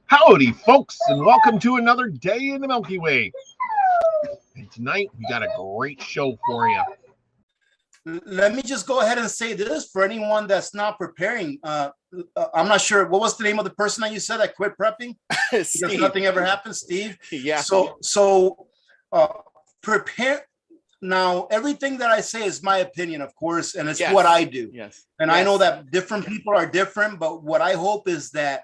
Howdy, folks, and welcome to another day in the Milky Way. And tonight, we got a great show for you. Let me just go ahead and say this for anyone that's not preparing. I'm not sure. What was the name of the person that you said that quit prepping? Because nothing ever happened, Steve. Yeah. So prepare. Now, everything that I say is my opinion, of course, and it's what I do. Yes. And I know that different people are different, but what I hope is that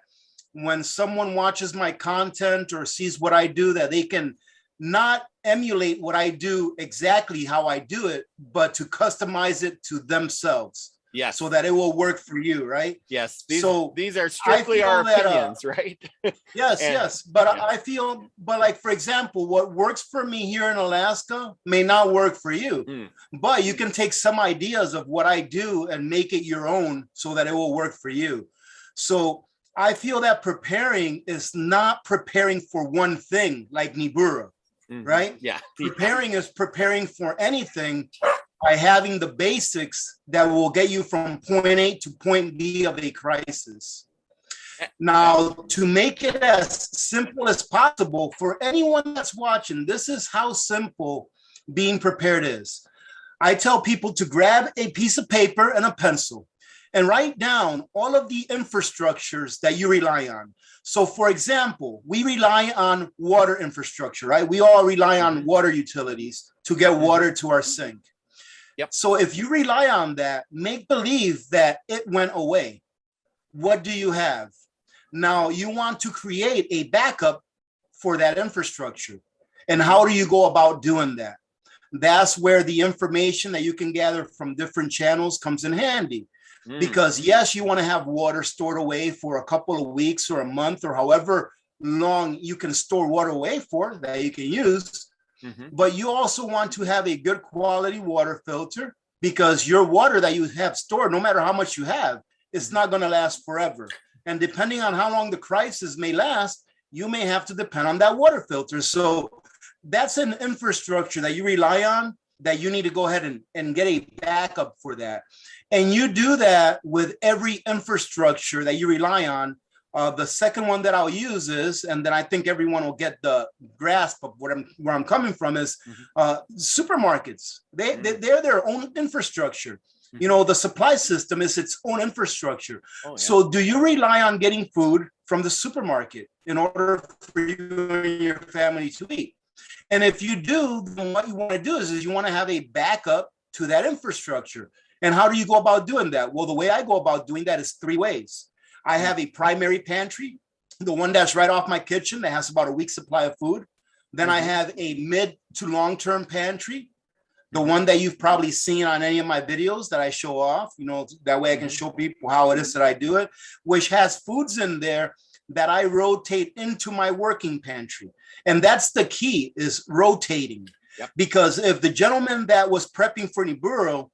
when someone watches my content or sees what I do, that they can not emulate what I do exactly how I do it, but to customize it to themselves. Yes. So that it will work for you, right? Yes. These are strictly our opinions, right? Yes. But I feel, like, for example, what works for me here in Alaska may not work for you, but you can take some ideas of what I do and make it your own so that it will work for you. So I feel that preparing is not preparing for one thing like Nibura, right? Yeah. Preparing is preparing for anything by having the basics that will get you from point A to point B of a crisis. Now, to make it as simple as possible for anyone that's watching, this is how simple being prepared is. I tell people to grab a piece of paper and a pencil and write down all of the infrastructures that you rely on. So, for example, we rely on water infrastructure, right? We all rely on water utilities to get water to our sink. Yep. So if you rely on that, make believe that it went away. What do you have? Now, you want to create a backup for that infrastructure. And how do you go about doing that? That's where the information that you can gather from different channels comes in handy. Because yes, you want to have water stored away for a couple of weeks or a month or however long you can store water away for that you can use. But you also want to have a good quality water filter because your water that you have stored, no matter how much you have, it's not going to last forever. And depending on how long the crisis may last, you may have to depend on that water filter. So that's an infrastructure that you rely on that you need to go ahead and get a backup for that. And you do that with every infrastructure that you rely on. The second one that I'll use is, and then I think everyone will get the grasp of where I'm coming from is supermarkets. They're their own infrastructure. You know, the supply system is its own infrastructure. So do you rely on getting food from the supermarket in order for you and your family to eat? And if you do, then what you want to do is you want to have a backup to that infrastructure. And how do you go about doing that? Well, the way I go about doing that is three ways. I have a primary pantry, the one that's right off my kitchen that has about a week's supply of food. Then I have a mid to long-term pantry, the one that you've probably seen on any of my videos that I show off, you know, that way I can show people how it is that I do it, which has foods in there that I rotate into my working pantry. And that's the key, is rotating. Because if the gentleman that was prepping for Niburo,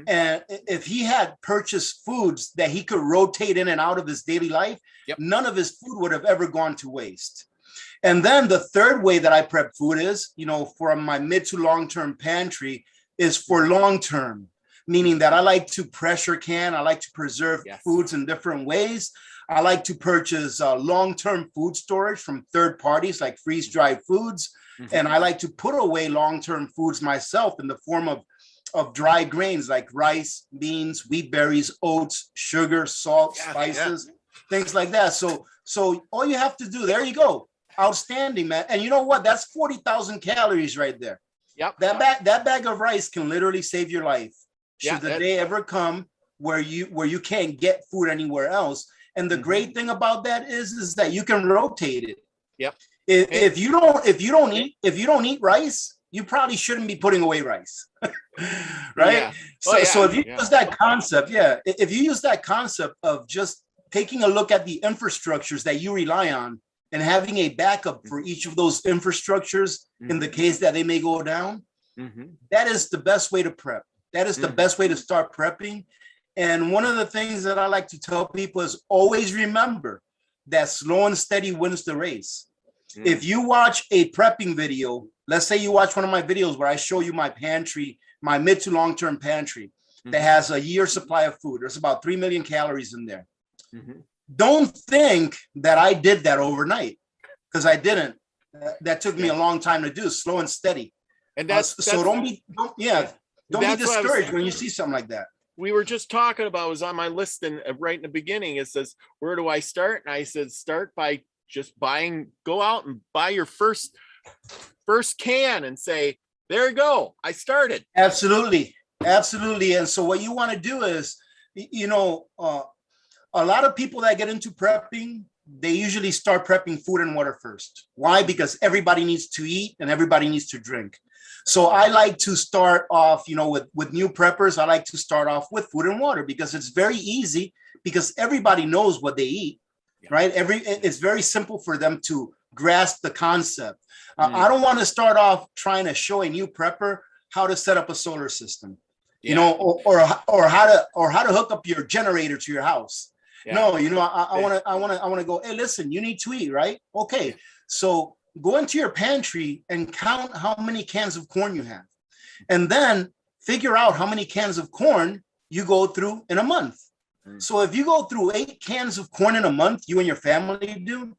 and if he had purchased foods that he could rotate in and out of his daily life, none of his food would have ever gone to waste. And then the third way that I prep food is, you know, for my mid to long-term pantry is for long-term, meaning that I like to pressure can. I like to preserve foods in different ways. I like to purchase long-term food storage from third parties like freeze-dried foods. And I like to put away long-term foods myself in the form of dry grains like rice, beans, wheat berries, oats, sugar, salt, spices, things like that. So all you have to do, there you go. Outstanding, man. And you know what? That's 40,000 calories right there. That bag of rice can literally save your life. Should the day ever come where you can't get food anywhere else. And the great thing about that is that you can rotate it. If you don't eat rice, you probably shouldn't be putting away rice, right? So if you use that concept, if you use that concept of just taking a look at the infrastructures that you rely on and having a backup for each of those infrastructures in the case that they may go down, that is the best way to prep. That is the best way to start prepping. And one of the things that I like to tell people is always remember that slow and steady wins the race. If you watch a prepping video, let's say you watch one of my videos where I show you my pantry, my mid to long-term pantry that has a year's supply of food. There's about 3 million calories in there. don't think that I did that overnight, because I didn't. That took me a long time to do, slow and steady. And so don't be discouraged when you see something like that. We were just talking about, was on my list, and right in the beginning it says, where do I start? And I said, start by just go out and buy your first can and say, there you go, I started. Absolutely. And so what you want to do is, a lot of people that get into prepping, they usually start prepping food and water first. Why? Because everybody needs to eat and everybody needs to drink. So I like to start off, with new preppers, I like to start off with food and water, because it's very easy, because everybody knows what they eat, right? It's very simple for them to grasp the concept. I don't want to start off trying to show a new prepper how to set up a solar system, or how to hook up your generator to your house. Yeah. No, I want to go, hey, listen, you need to eat, right? Okay. So go into your pantry and count how many cans of corn you have. And then figure out how many cans of corn you go through in a month. So if you go through 8 cans of corn in a month, you and your family do,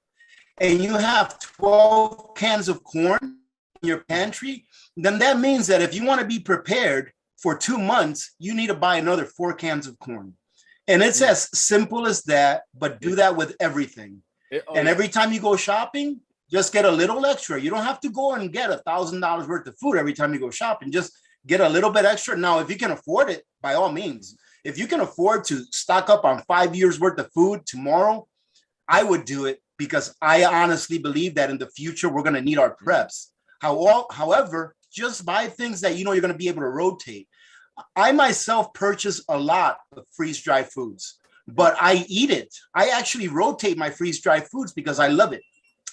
and you have 12 cans of corn in your pantry, then that means that if you want to be prepared for 2 months, you need to buy another 4 cans of corn. And it's as simple as that, but do that with everything. Every time you go shopping, just get a little extra. You don't have to go and get $1,000 worth of food every time you go shopping. Just get a little bit extra. Now, if you can afford it, by all means. If you can afford to stock up on 5 years worth of food tomorrow, I would do it, because I honestly believe that in the future, we're going to need our preps. However, just buy things that you're going to be able to rotate. I myself purchase a lot of freeze-dried foods, but I eat it. I actually rotate my freeze-dried foods because I love it,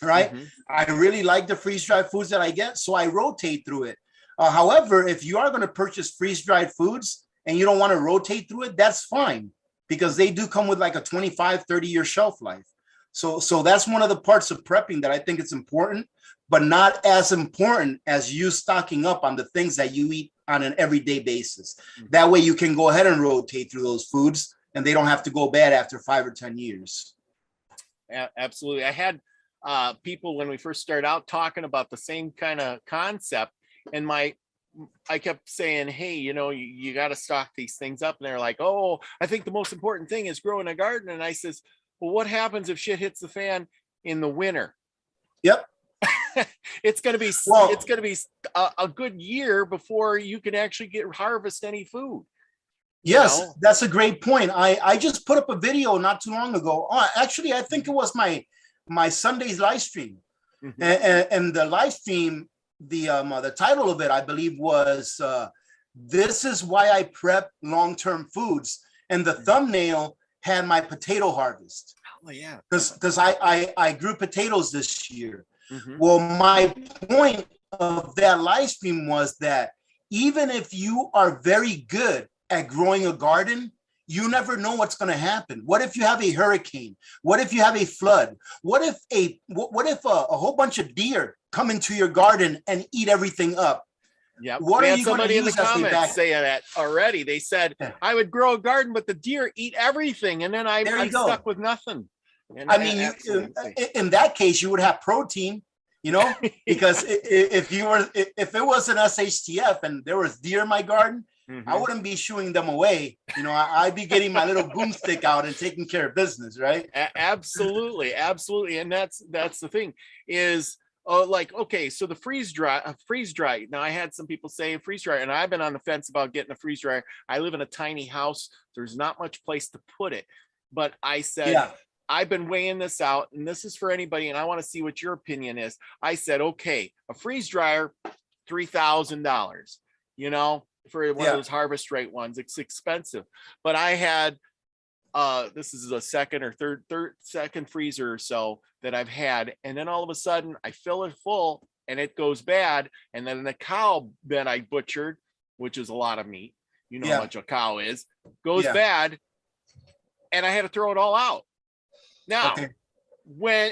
right? I really like the freeze-dried foods that I get, so I rotate through it. However, if you are going to purchase freeze-dried foods and you don't want to rotate through it, that's fine, because they do come with like a 25, 30-year shelf life. So that's one of the parts of prepping that I think it's important, but not as important as you stocking up on the things that you eat on an everyday basis. That way you can go ahead and rotate through those foods, and they don't have to go bad after 5 or 10 years. Absolutely. I had people, when we first started out, talking about the same kind of concept, and I kept saying, hey, you got to stock these things up. And they're like, oh, I think the most important thing is growing a garden. And I says, well, what happens if shit hits the fan in the winter? Yep. It's going to be a good year before you can actually harvest any food. Yes, that's a great point. I just put up a video not too long ago. Actually, I think it was my Sunday's live stream, and the live stream, the title of it, I believe, was "This is why I prep long-term foods," and the thumbnail had my potato harvest. Oh yeah, because I grew potatoes this year. Well, my point of that live stream was that even if you are very good at growing a garden, you never know what's going to happen. What if you have a hurricane? What if you have a flood? What if a whole bunch of deer come into your garden and eat everything up? Yeah, what we are had you somebody in the use as they comments saying that already. They said, I would grow a garden, but the deer eat everything, and then I'm stuck with nothing. And I mean, in that case, you would have protein, because if it was an SHTF and there was deer in my garden, I wouldn't be shooing them away. I'd be getting my little boomstick out and taking care of business, right? Absolutely. And that's the thing is, okay, so the freeze dry. Now I had some people say freeze dry, and I've been on the fence about getting a freeze dryer. I live in a tiny house. There's not much place to put it, but I said, I've been weighing this out, and this is for anybody, and I want to see what your opinion is. I said, okay, a freeze dryer, $3,000, for one of those harvest rate ones. It's expensive. But I had, this is a second freezer or so that I've had. And then all of a sudden I fill it full and it goes bad. And then the cow that I butchered, which is a lot of meat, how much a cow is, goes bad. And I had to throw it all out. Now,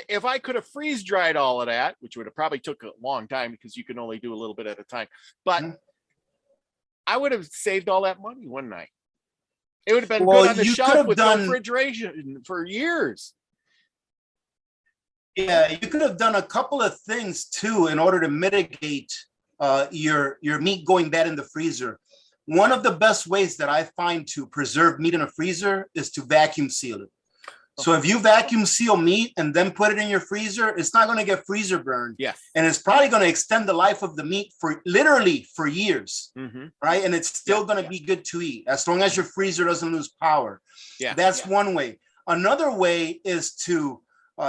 if I could have freeze dried all of that, which would have probably took a long time because you can only do a little bit at a time, but I would have saved all that money one night. It would have been Well, good on the you could shelf have with done- refrigeration for years. Yeah, you could have done a couple of things too in order to mitigate your meat going bad in the freezer. One of the best ways that I find to preserve meat in a freezer is to vacuum seal it. So if you vacuum seal meat and then put it in your freezer, it's not going to get freezer burned. Yes. And it's probably going to extend the life of the meat for literally for years, right? And it's still going to be good to eat as long as your freezer doesn't lose power. Yeah. That's one way. Another way is to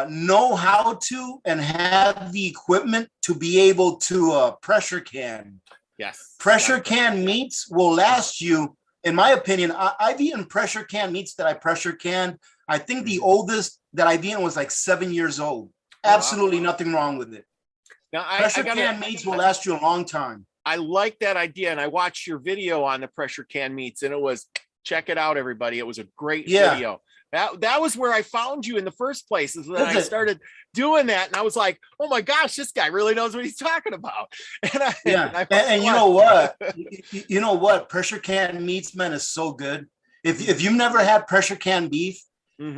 know how to and have the equipment to be able to pressure can. Yes. Pressure can meats will last you, in my opinion. I've eaten pressure can meats that I pressure canned. I think the oldest that I've eaten was like 7 years old. Absolutely nothing wrong with it. Now, Pressure can meats will last you a long time. I like that idea, and I watched your video on the pressure can meats, and it was, check it out, everybody. It was a great video. That was where I found you in the first place. Is when I started doing that, and I was like, "Oh my gosh, this guy really knows what he's talking about." And you know what? You know what? Pressure can meats, man, is so good. If you've never had pressure can beef,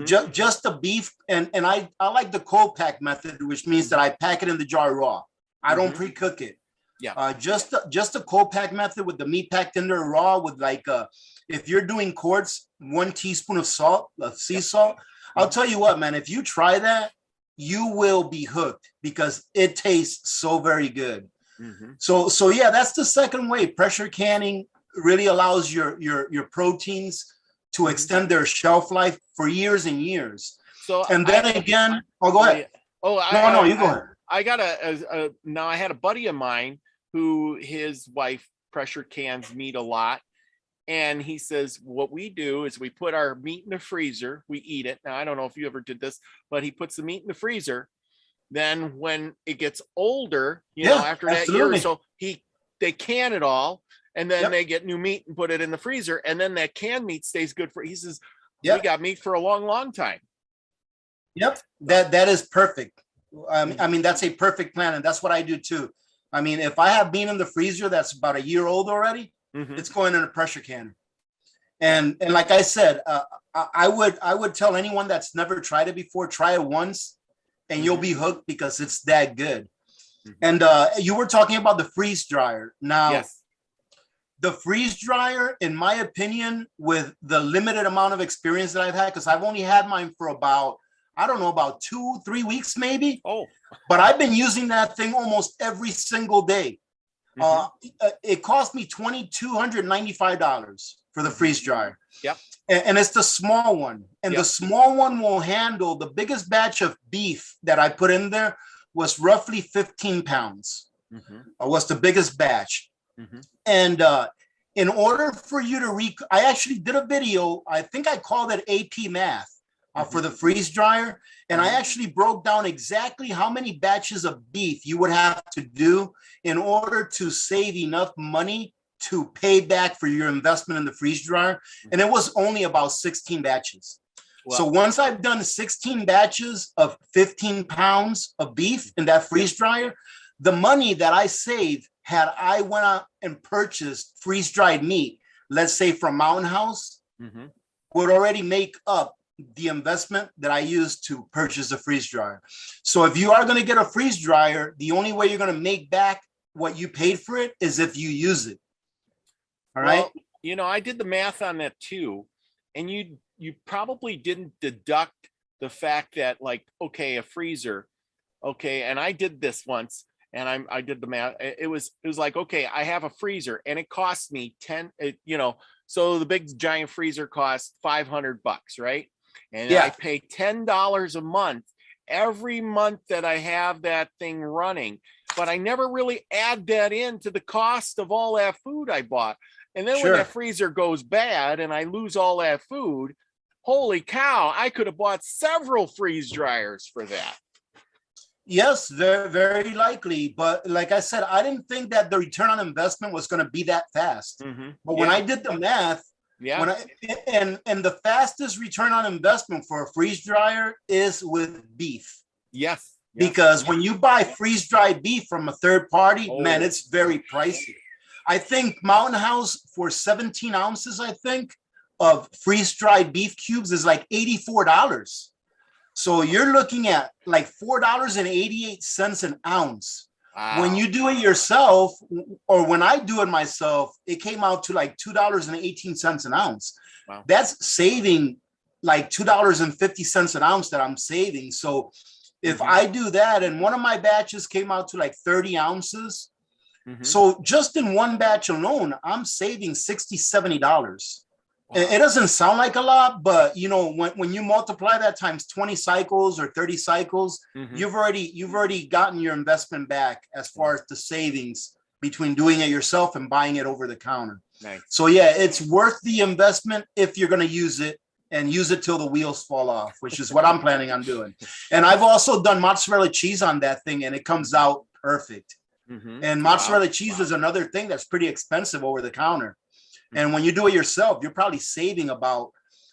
just the beef, and I like the cold pack method, which means that I pack it in the jar raw. I don't pre-cook it. Yeah. Just the cold pack method with the meat packed in there raw with like if you're doing quarts, 1 teaspoon of salt, of sea salt. I'll tell you what, man, if you try that, you will be hooked because it tastes so very good. So yeah, that's the second way. Pressure canning really allows your proteins to extend their shelf life for years and years. So and then again, go ahead. No, you go ahead. I got now I had a buddy of mine who his wife pressure cans meat a lot. And he says, what we do is we put our meat in the freezer, we eat it. Now, I don't know if you ever did this, but he puts the meat in the freezer. Then when it gets older, you know, after that year or so, they can it all. And then they get new meat and put it in the freezer. And then that canned meat stays good for, he says, we got meat for a long, long time. Yep. That is perfect. I mean, that's a perfect plan. And that's what I do too. I mean, if I have meat in the freezer that's about a year old already, it's going in a pressure canner. And like I said, I would tell anyone that's never tried it before, try it once and you'll be hooked because it's that good. And you were talking about the freeze dryer. Now, the freeze dryer, in my opinion, with the limited amount of experience that I've had, because I've only had mine for about, I don't know, about 2-3 weeks maybe. But I've been using that thing almost every single day. It cost me $2,295 for the freeze dryer. And it's the small one. And the small one will handle the biggest batch of beef that I put in there was roughly 15 pounds. Was the biggest batch. And in order for you to I actually did a video, I think I called it AP Math for the freeze dryer. And I actually broke down exactly how many batches of beef you would have to do in order to save enough money to pay back for your investment in the freeze dryer. And it was only about 16 batches. So once I've done 16 batches of 15 pounds of beef in that freeze dryer, the money that I saved had I went out and purchased freeze dried meat, let's say from Mountain House, would already make up the investment that I used to purchase a freeze dryer. So if you are going to get a freeze dryer, the only way you're going to make back what you paid for it is if you use it. All right. Well, you know, I did the math on that too. And you probably didn't deduct the fact that, like, okay, a freezer. Okay. And I did this once and I did the math. It was like, okay, I have a freezer and it cost me so the big giant freezer costs $500, right? And I pay $10 a month every month that I have that thing running, but I never really add that into the cost of all that food I bought. And then when that freezer goes bad and I lose all that food, holy cow, I could have bought several freeze dryers for that. Yes, very, very likely. But like I said, I didn't think that the return on investment was going to be that fast. But when I did the math, and the fastest return on investment for a freeze dryer is with beef. Because when you buy freeze dried beef from a third party, man, it's very pricey. I think Mountain House for 17 ounces, I think, of freeze-dried beef cubes is like $84. So you're looking at like $4.88 an ounce. Wow. When you do it yourself, or when I do it myself, it came out to like $2.18 an ounce. Wow. That's saving like $2.50 an ounce that I'm saving. So if I do that, and one of my batches came out to like 30 ounces. So just in one batch alone, I'm saving $60, $70. Wow. It doesn't sound like a lot, but you know, when you multiply that times 20 cycles or 30 cycles, you've already gotten your investment back as far as the savings between doing it yourself and buying it over the counter. Nice. So yeah, it's worth the investment if you're going to use it, and use it till the wheels fall off, which is what I'm planning on doing. And I've also done mozzarella cheese on that thing, and it comes out perfect. And mozzarella cheese is another thing that's pretty expensive over the counter. And when you do it yourself, you're probably saving about,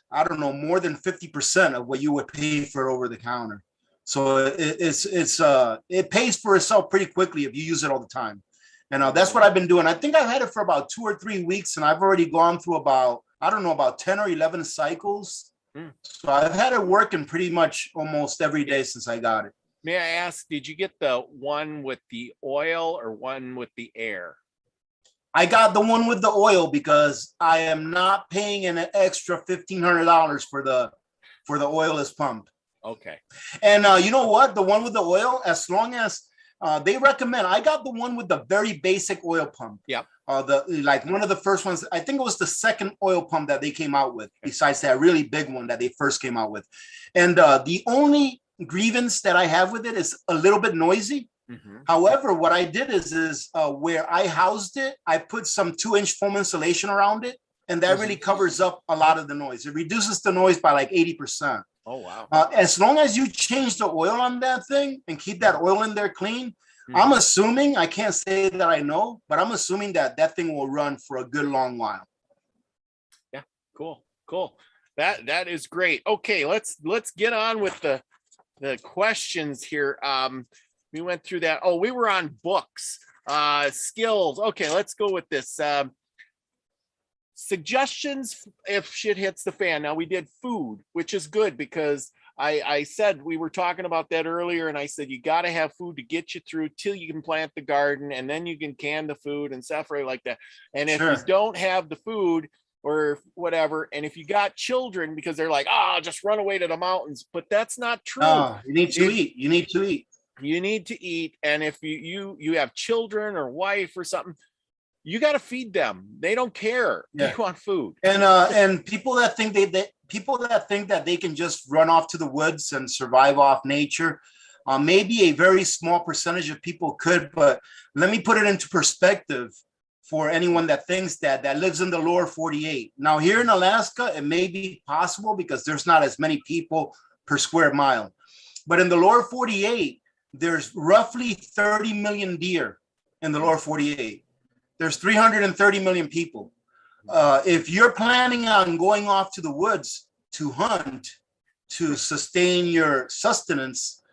I don't know, more than 50% of what you would pay for it over the counter. So it pays for itself pretty quickly if you use it all the time. And that's what I've been doing. I think I've had it for about 2 or 3 weeks, and I've already gone through about 10 or 11 cycles. So I've had it working pretty much almost every day since I got it. May I ask, did you get the one with the oil or one with the air? I got the one with the oil because I am not paying an extra $1,500 for the oilless pump. Okay. And you know what? The one with the oil, as long as they recommend, I got the one with the very basic oil pump. Yeah. Like one of the first ones, I think it was the second oil pump that they came out with, besides that really big one that they first came out with. And the only grievance that I have with it is a little bit noisy. However, what I did is where I housed it, I put some 2-inch foam insulation around it, and that really covers up a lot of the noise. It reduces the noise by like 80%. Oh, wow. As long as you change the oil on that thing and keep that oil in there clean, I'm assuming, I can't say that I know, but I'm assuming that that thing will run for a good long while. Yeah, cool. That is great. Okay, let's get on with the questions here. We went through that. Oh, we were on books, skills. Okay, let's go with this. Suggestions if shit hits the fan. Now we did food, which is good because I said we were talking about that earlier, and I said you got to have food to get you through till you can plant the garden, and then you can can the food and stuff right like that. And if you don't have the food or whatever, and if you got children, because they're like, just run away to the mountains, but that's not true. You need to eat. You need to eat. You need to eat, and if you have children or wife or something, you got to feed them. They don't care. Yeah. They want food. And people that think that they can just run off to the woods and survive off nature, maybe a very small percentage of people could. But let me put it into perspective for anyone that thinks that lives in the lower 48. Now here in Alaska, it may be possible because there's not as many people per square mile. But in the lower 48, there's roughly 30 million deer in the lower 48. There's 330 million people. If you're planning on going off to the woods to hunt, to sustain your sustenance,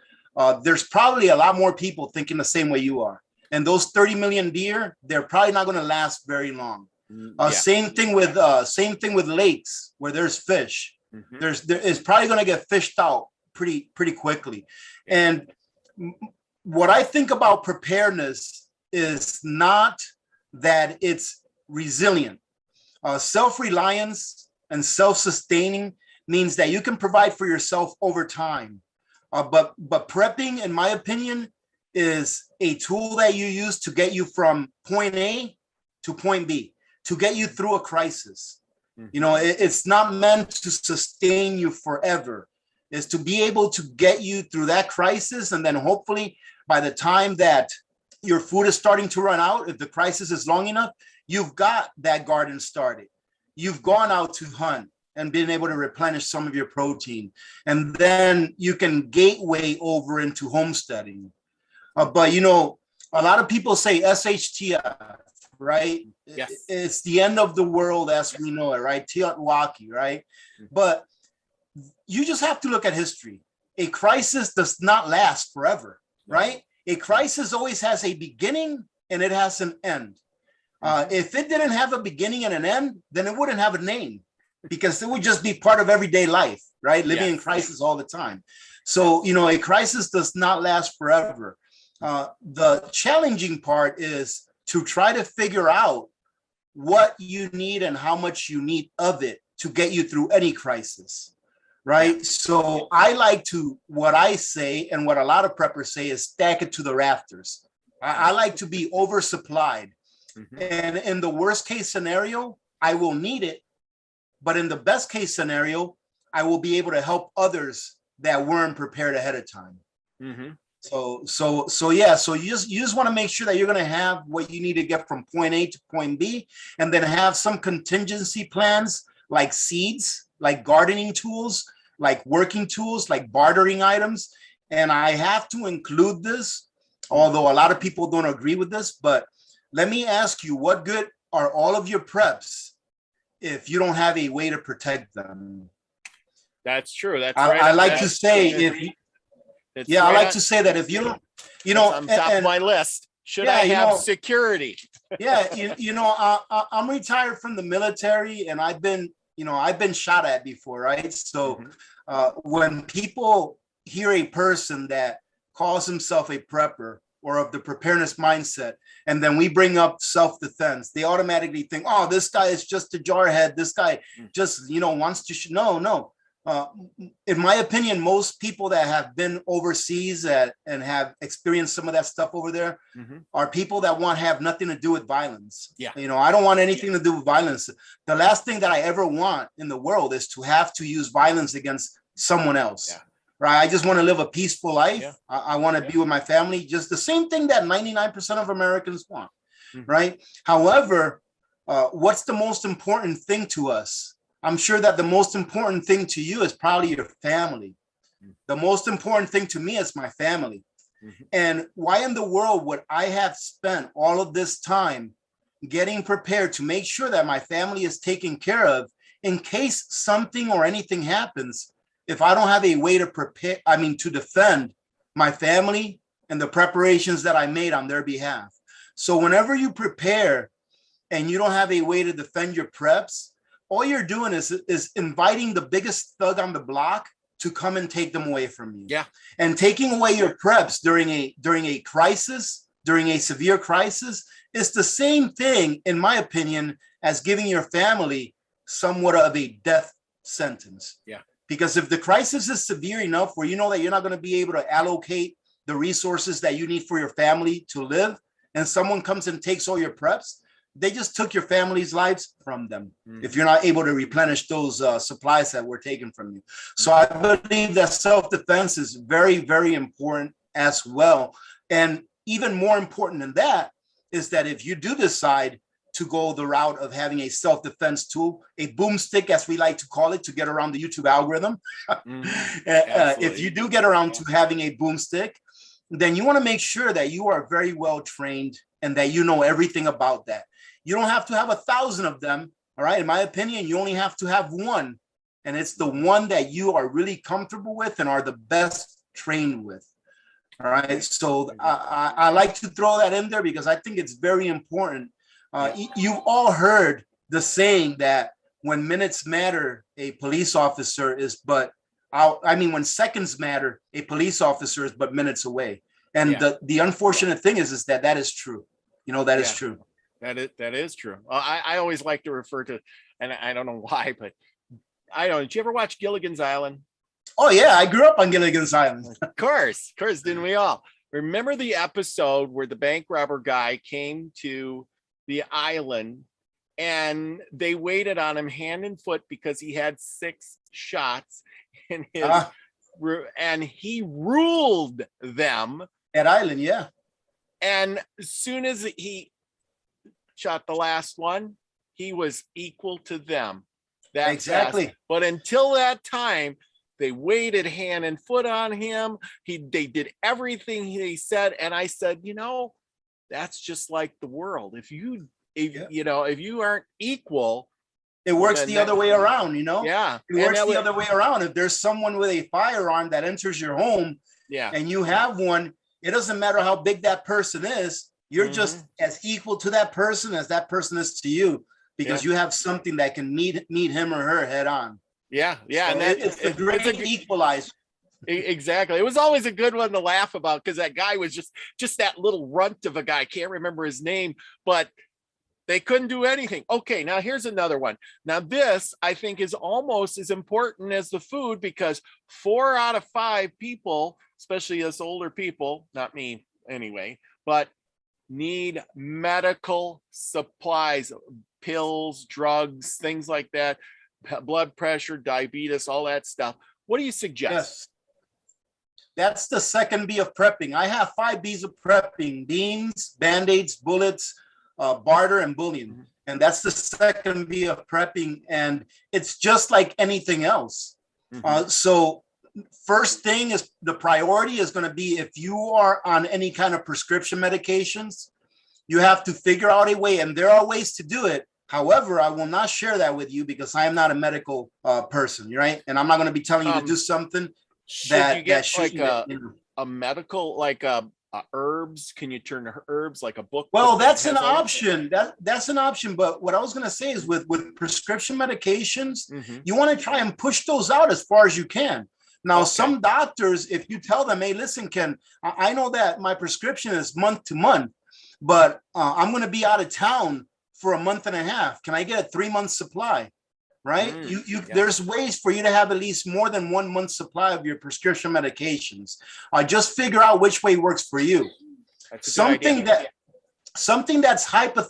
there's probably a lot more people thinking the same way you are. And those 30 million deer, they're probably not going to last very long. Same thing with lakes where there's fish. It's probably going to get fished out pretty quickly. And what I think about preparedness is not that it's resilient. Self-reliance and self-sustaining means that you can provide for yourself over time. But prepping, in my opinion, is a tool that you use to get you from point A to point B, to get you through a crisis. You know, it's not meant to sustain you forever. It's to be able to get you through that crisis, and then hopefully by the time that your food is starting to run out, if the crisis is long enough, you've got that garden started. You've gone out to hunt and been able to replenish some of your protein. And then you can gateway over into homesteading. But, you know, a lot of people say SHTF, right? Yes. It's the end of the world as we know it, right? Teotwaki, right? But you just have to look at history. A crisis does not last forever, right? A crisis always has a beginning and it has an end. If it didn't have a beginning and an end, then it wouldn't have a name. because it would just be part of everyday life, right? Living in crisis all the time. So, you know, a crisis does not last forever. The challenging part is to try to figure out what you need and how much you need of it to get you through any crisis, right? Yeah. So I like to, what I say and what a lot of preppers say is stack it to the rafters. I like to be oversupplied. Mm-hmm. And in the worst case scenario, I will need it. But in the best case scenario, I will be able to help others that weren't prepared ahead of time. Mm-hmm. So you just want to make sure that you're going to have what you need to get from point A to point B, and then have some contingency plans like seeds, like gardening tools, like working tools, like bartering items. And I have to include this, although a lot of people don't agree with this, but let me ask you, what good are all of your preps if you don't have a way to protect them? That's true. That's right. I like to say I like to say that if you don't, you know, on top of my list, should I have security? I'm retired from the military, and I've been shot at before, right? So when people hear a person that calls himself a prepper or of the preparedness mindset, and then we bring up self-defense, they automatically think, oh, this guy is just a jarhead. This guy just, wants to, no. In my opinion, most people that have been overseas and have experienced some of that stuff over there are people that have nothing to do with violence. Yeah. I don't want anything to do with violence. The last thing that I ever want in the world is to have to use violence against someone else. Yeah. Right. I just want to live a peaceful life. Yeah. I want to be with my family. Just the same thing that 99% of Americans want. Right. However, what's the most important thing to us? I'm sure that the most important thing to you is probably your family. The most important thing to me is my family. And why in the world would I have spent all of this time getting prepared to make sure that my family is taken care of in case something or anything happens, if I don't have a way to to defend my family and the preparations that I made on their behalf? So whenever you prepare and you don't have a way to defend your preps, all you're doing is inviting the biggest thug on the block to come and take them away from you. Yeah. And taking away your preps during a crisis, during a severe crisis, is the same thing, in my opinion, as giving your family somewhat of a death sentence. Yeah. Because if the crisis is severe enough where you know that you're not going to be able to allocate the resources that you need for your family to live, and someone comes and takes all your preps, they just took your family's lives from them if you're not able to replenish those supplies that were taken from you. So I believe that self-defense is very, very important as well. And even more important than that is that if you do decide to go the route of having a self-defense tool, a boomstick, as we like to call it, to get around the YouTube algorithm. If you do get around to having a boomstick, then you want to make sure that you are very well trained and that you know everything about that. You don't have to have 1,000 of them. All right. In my opinion, you only have to have one. And it's the one that you are really comfortable with and are the best trained with. All right. So I like to throw that in there because I think it's very important. You've all heard the saying that when minutes matter, a police officer is when seconds matter, a police officer is but minutes away. And the unfortunate thing is that is true. That is true. That is true. I always like to refer to, and I don't know why, but I don't. Did you ever watch Gilligan's Island? Oh yeah, I grew up on Gilligan's Island. Of course, didn't we all? Remember the episode where the bank robber guy came to the island and they waited on him hand and foot because he had 6 shots in his, and he ruled them. That island, yeah. And as soon as he shot the last one, he was equal to them. That's exactly. Fast. But until that time, they waited hand and foot on him. They did everything he said, and I said, that's just like the world. If you aren't equal, it works the other way around. Yeah, it works the other way around. If there's someone with a firearm that enters your home, and you have one, it doesn't matter how big that person is. You're just as equal to that person as that person is to you, because you have something that can meet him or her head on. Yeah, So and that it's the great equalizer. Exactly. It was always a good one to laugh about because that guy was just that little runt of a guy. I can't remember his name, but they couldn't do anything. Okay, now here's another one. Now this, I think, is almost as important as the food because 4 out of 5 people, especially us older people, not me anyway, but need medical supplies, pills, drugs, things like that, blood pressure, diabetes, all that stuff. What do you suggest? Yes. That's the second B of prepping. I have 5 B's of prepping: beans, band-aids, bullets, barter, and bullion. And that's the second B of prepping. And it's just like anything else. So first thing is the priority is going to be if you are on any kind of prescription medications, you have to figure out a way. And there are ways to do it. However, I will not share that with you because I am not a medical person, right? And I'm not going to be telling you to do something that you get that like a medical, like herbs. Can you turn to herbs like a book? Well, that's an option. That's an option. But what I was going to say is with prescription medications, you want to try and push those out as far as you can. Now, some doctors, if you tell them, hey, listen, Ken, I know that my prescription is month to month, but I'm going to be out of town for a month and a half. Can I get a 3-month supply? Right? There's ways for you to have at least more than 1 month supply of your prescription medications. Just figure out which way works for you. Something that's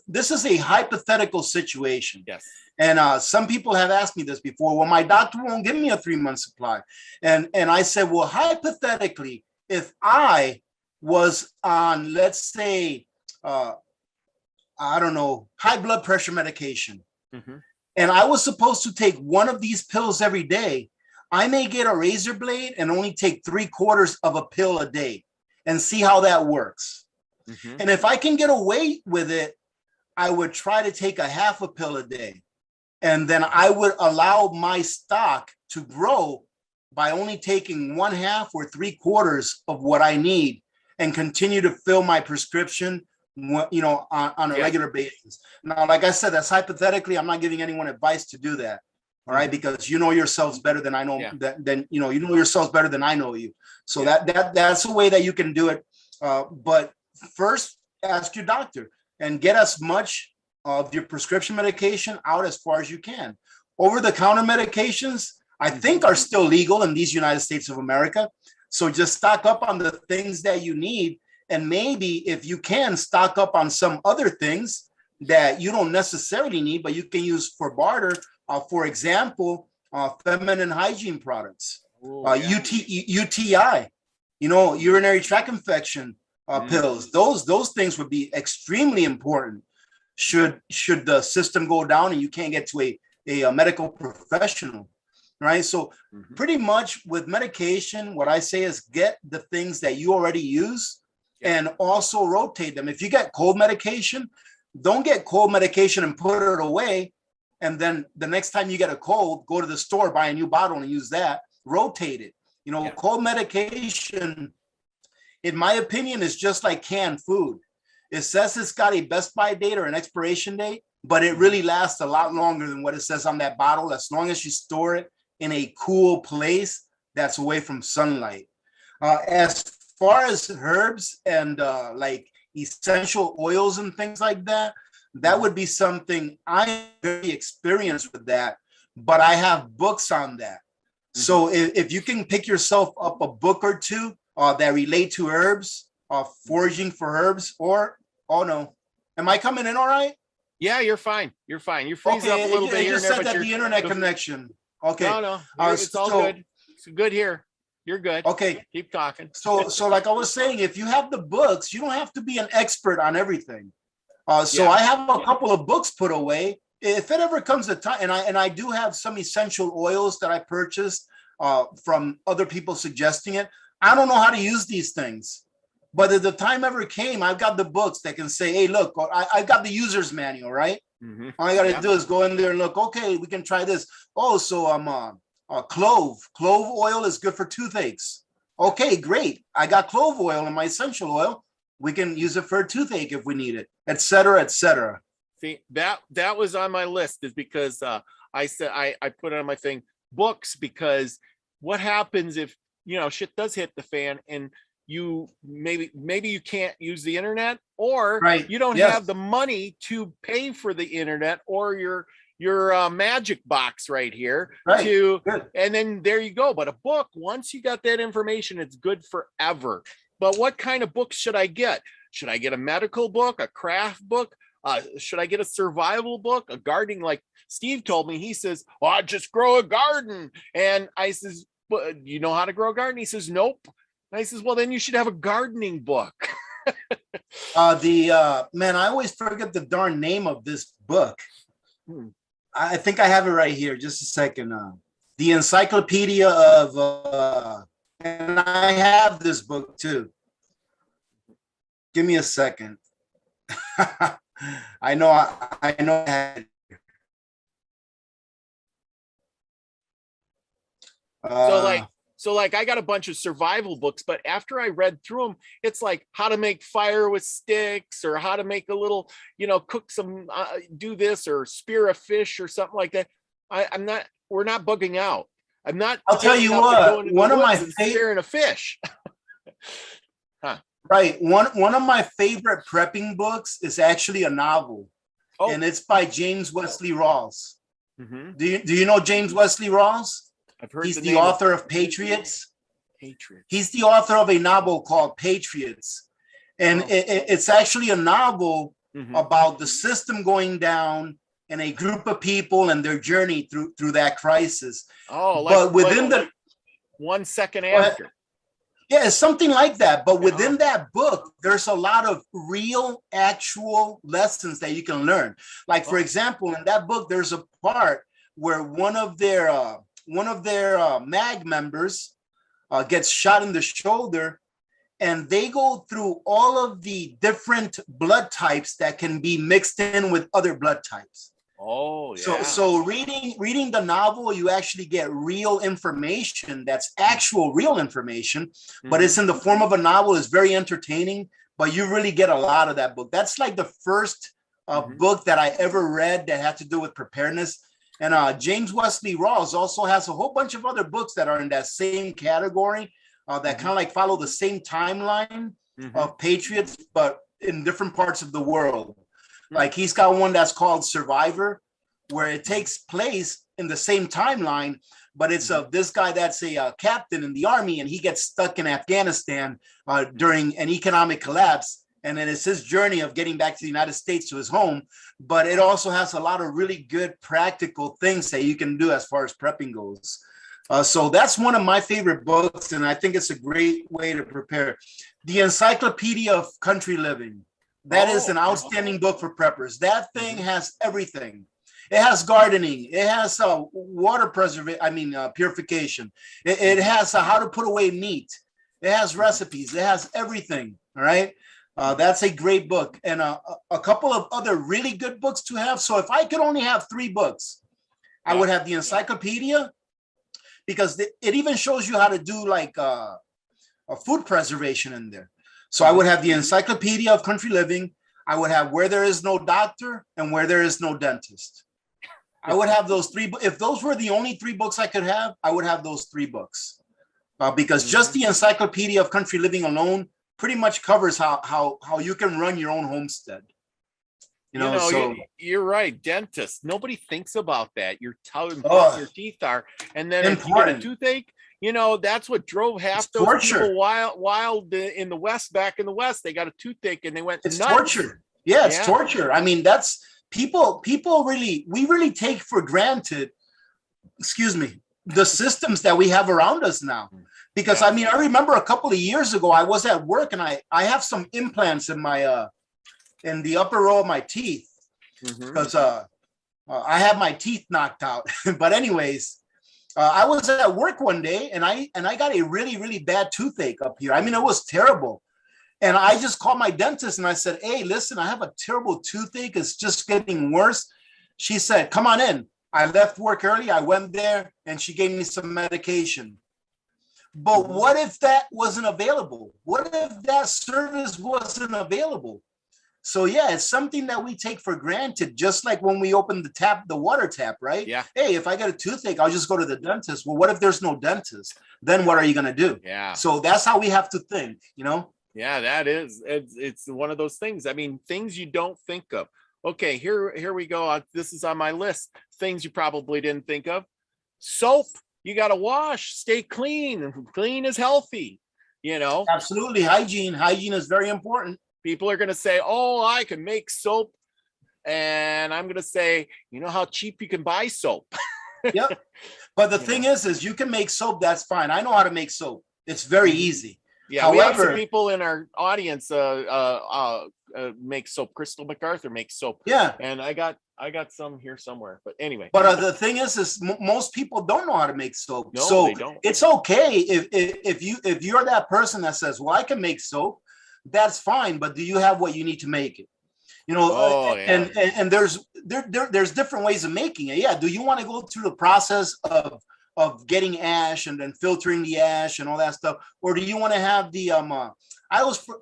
this is a hypothetical situation. Yes. And some people have asked me this before. Well, my doctor won't give me a 3-month supply. And I said, well, hypothetically, if I was on, let's say, I don't know, high blood pressure medication, and I was supposed to take one of these pills every day, I may get a razor blade and only take 3/4 of a pill a day and see how that works. And if I can get away with it, I would try to take a half a pill a day. And then I would allow my stock to grow by only taking 1/2 or 3/4 of what I need and continue to fill my prescription, on a regular basis. Now, like I said, that's hypothetically. I'm not giving anyone advice to do that. All right, because you know yourselves better than I know. You know yourselves better than I know you. So that's a way that you can do it. But first, ask your doctor and get as much of your prescription medication out as far as you can. Over-the-counter medications, I think, are still legal in these United States of America. So just stock up on the things that you need. And maybe if you can stock up on some other things that you don't necessarily need, but you can use for barter. For example, feminine hygiene products, UTI, urinary tract infection pills. Those things would be extremely important. Should the system go down and you can't get to a medical professional, right? So pretty much with medication, what I say is get the things that you already use and also rotate them. If you get cold medication, don't get cold medication and put it away. And then the next time you get a cold, go to the store, buy a new bottle and use that. Rotate it. Cold medication, in my opinion, is just like canned food. It says it's got a best by date or an expiration date, but it really lasts a lot longer than what it says on that bottle, as long as you store it in a cool place that's away from sunlight. As far as herbs and like essential oils and things like that, that would be something I'm very experienced with that, but I have books on that. So if you can pick yourself up a book or two that relate to herbs, foraging for herbs, or, oh no, am I coming in all right? Yeah, you're fine. You're fine. You freeze up a little bit here. You said that the internet connection. Okay. No, it's all good. It's good here. You're good. Okay. Keep talking. So like I was saying, if you have the books, you don't have to be an expert on everything. I have a couple of books put away. If it ever comes to time, and I do have some essential oils that I purchased from other people suggesting it. I don't know how to use these things, but if the time ever came, I've got the books that can say, hey, look, I've got the user's manual, right? All I got to do is go in there and look, okay, we can try this. Oh, so clove oil is good for toothaches. Okay, great. I got clove oil in my essential oil. We can use it for a toothache if we need it, et cetera, et cetera. that was on my list, is because I said I put it on my thing, books, because what happens if shit does hit the fan and you maybe you can't use the internet, or Right. you don't Yes. have the money to pay for the internet or your magic box right here, Right. to Good. and then there you go. But a book, once you got that information, it's good forever. But what kind of books should I get? Should I get a medical book, a craft book? Should I get a survival book, a gardening? Like Steve told me, he says, "Oh, I just grow a garden." And I says, "Well, you know how to grow a garden?" He says, "Nope." And I says, "Well, then you should have a gardening book." Man, I always forget the darn name of this book. I think I have it right here. Just a second. The Encyclopedia of, and I have this book too. Give me a second. I know. I know. So like I got a bunch of survival books, but after I read through them, it's like how to make fire with sticks, or how to make a little, cook some, do this, or spear a fish or something like that. We're not bugging out. I'm not. I'll tell you what, one of my spearing a fish. Right. One of my favorite prepping books is actually a novel, and it's by James Wesley Rawls. Mm-hmm. Do you know James Wesley Rawls? I've heard. He's the author of Patriots. Patriots. He's the author of a novel called Patriots, and it's actually a novel about the system going down and a group of people and their journey through that crisis. Oh, but within the 1 second after. Yeah, it's something like that. But within that book, there's a lot of real, actual lessons that you can learn. Like, for example, in that book, there's a part where one of their MAG members gets shot in the shoulder, and they go through all of the different blood types that can be mixed in with other blood types. Oh, yeah. So reading the novel, you actually get real information. That's actual real information, but it's in the form of a novel. It's very entertaining, but you really get a lot of that book. That's like the first book that I ever read that had to do with preparedness. And James Wesley Rawls also has a whole bunch of other books that are in that same category that kind of like follow the same timeline of Patriots, but in different parts of the world. Like he's got one that's called Survivor, where it takes place in the same timeline, but it's of this guy that's a captain in the army, and he gets stuck in Afghanistan during an economic collapse. And then it's his journey of getting back to the United States, to his home. But it also has a lot of really good practical things that you can do as far as prepping goes. So that's one of my favorite books, and I think it's a great way to prepare. The Encyclopedia of Country Living. That is an outstanding book for preppers. That thing has everything. It has gardening. It has water preservation. Purification. It has how to put away meat. It has recipes. It has everything. All right. That's a great book, and a couple of other really good books to have. So if I could only have 3 books, I would have the encyclopedia, because it even shows you how to do like a food preservation in there. So I would have the Encyclopedia of Country Living. I would have Where There Is No Doctor and Where There Is No Dentist. I would have those 3. If those were the only 3 books I could have, I would have those 3 books, because just the Encyclopedia of Country Living alone pretty much covers how you can run your own homestead. So you're right. Dentist. Nobody thinks about that. You're telling what your teeth are, and then if you get a toothache, that's what drove half those people wild in the West. Back in the West, they got a toothache and they went nuts. Torture. Yeah, it's torture. That's people we really take for granted, the systems that we have around us now. Because I remember a couple of years ago, I was at work and I have some implants in my in the upper row of my teeth, because I have my teeth knocked out. But anyways, I was at work one day and I got a really, really bad toothache up here. It was terrible. And I just called my dentist and I said, "Hey, listen, I have a terrible toothache. It's just getting worse." She said, "Come on in." I left work early. I went there and she gave me some medication. But what if that wasn't available? What if that service wasn't available? So yeah, it's something that we take for granted, just like when we open the water tap, right? Yeah. Hey, if I get a toothache, I'll just go to the dentist. Well, what if there's no dentist? Then what are you gonna do? Yeah. So that's how we have to think, you know? Yeah, that is. It's one of those things. I mean, things you don't think of. Okay, here we go. This is on my list. Things you probably didn't think of. Soap. You got to wash. Stay clean. Clean is healthy. You know. Absolutely. Hygiene is very important. People are going to say, oh, I can make soap. And I'm going to say, you know how cheap you can buy soap. Yep. But the thing is you can make soap. That's fine. I know how to make soap. It's very easy. Yeah. However, we have some people in our audience make soap. Crystal MacArthur makes soap. Yeah. And I got some here somewhere. But anyway. But the thing is most people don't know how to make soap. No, so they don't. It's okay if you're that person that says, well, I can make soap. That's fine, but do you have what you need to make it? You know, and there's different ways of making it. Yeah. Do you want to go through the process of getting ash and then filtering the ash and all that stuff, or do you want to have the I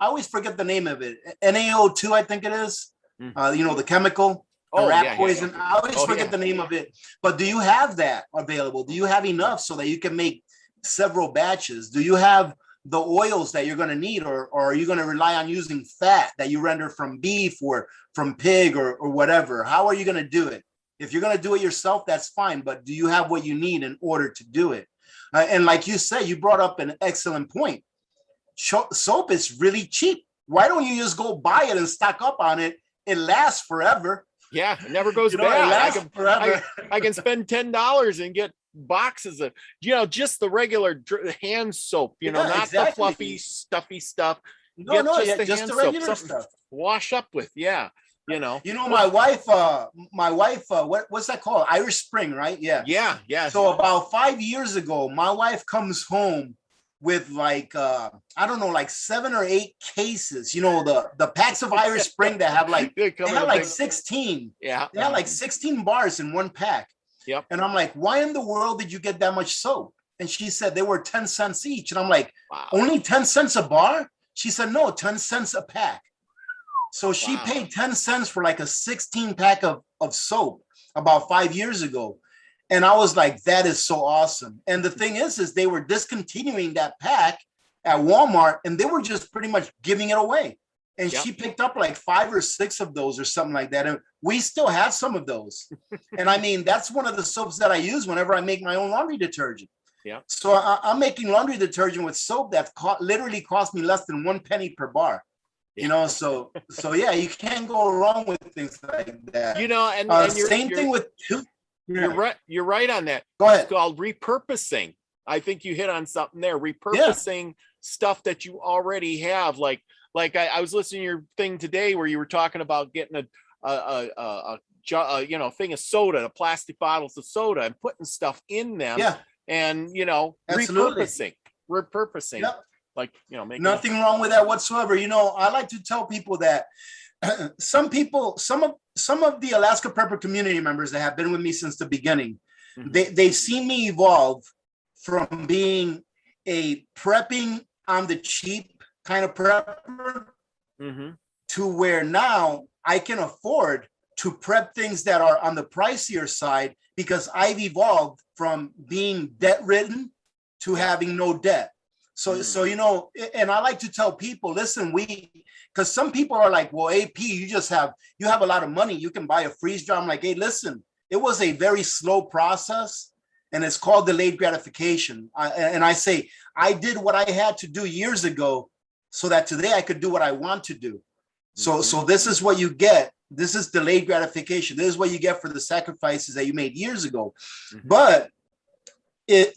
always forget the name of it, NaO2, I think it is. You know, the chemical, the rat poison. I always forget the name of it. But do you have that available? Do you have enough so that you can make several batches? Do you have the oils that you're going to need, or are you going to rely on using fat that you render from beef or from pig or whatever? How are you going to do it? If you're going to do it yourself, that's fine. But do you have what you need in order to do it? And like you said, you brought up an excellent point. Soap is really cheap. Why don't you just go buy it and stock up on it? It lasts forever. Yeah, it never goes bad. It lasts forever. I can spend $10 and get boxes of, you know, just the regular hand soap, you know, not the fluffy, stuffy stuff. Just the regular stuff. Wash up with, you know. You know, my wife, what's that called? Irish Spring, right? Yeah. Yeah. So about 5 years ago, my wife comes home with like, I don't know, like 7 or 8 cases, you know, the packs of Irish Spring that have like, they have like 16. Yeah. They have like 16 bars in one pack. Yep. And I'm like, why in the world did you get that much soap? And she said they were 10 cents each. And I'm like, wow. Only 10 cents a bar? She said, no, 10 cents a pack. So she paid 10 cents for like a 16 pack of soap about 5 years ago. And I was like, that is so awesome. And the thing is they were discontinuing that pack at Walmart, and they were just pretty much giving it away. And she picked up like 5 or 6 of those or something like that. And we still have some of those. And I mean, that's one of the soaps that I use whenever I make my own laundry detergent. Yeah. So I'm making laundry detergent with soap that literally cost me less than 1 penny per bar. You know, so yeah, you can't go wrong with things like that. You know, and same thing with You're right. You're right on that. Go ahead. It's called repurposing. I think you hit on something there. Repurposing stuff that you already have. Like I was listening to your thing today where you were talking about getting a thing of soda, a plastic bottles of soda, and putting stuff in them. Yeah. And you know, repurposing. Yep. Like, you know, nothing wrong with that whatsoever. You know, I like to tell people that some of the Alaska Prepper community members that have been with me since the beginning, they've seen me evolve from being a prepping on the cheap kind of prepper to where now I can afford to prep things that are on the pricier side because I've evolved from being debt ridden to having no debt. So, you know, and I like to tell people, listen, because some people are like, well, AP, you have a lot of money. You can buy a freeze dry. I'm like, hey, listen, it was a very slow process and it's called delayed gratification. And I say, I did what I had to do years ago so that today I could do what I want to do. So this is what you get. This is delayed gratification. This is what you get for the sacrifices that you made years ago. But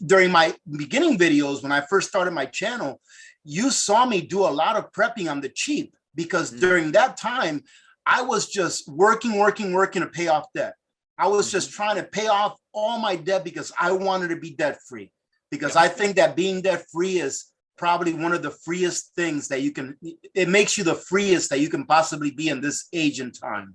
during my beginning videos, when I first started my channel, you saw me do a lot of prepping on the cheap because during that time, I was just working to pay off debt. I was just trying to pay off all my debt because I wanted to be debt free. Because I think that being debt free is probably one of the freest things that it makes you the freest that you can possibly be in this age and time,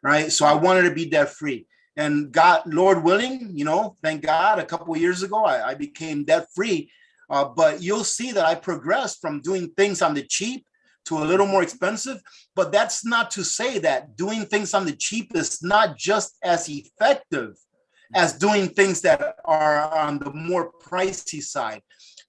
right? So I wanted to be debt free. And God, Lord willing, you know, thank God, a couple of years ago, I became debt free. But you'll see that I progressed from doing things on the cheap to a little more expensive. But that's not to say that doing things on the cheap is not just as effective as doing things that are on the more pricey side.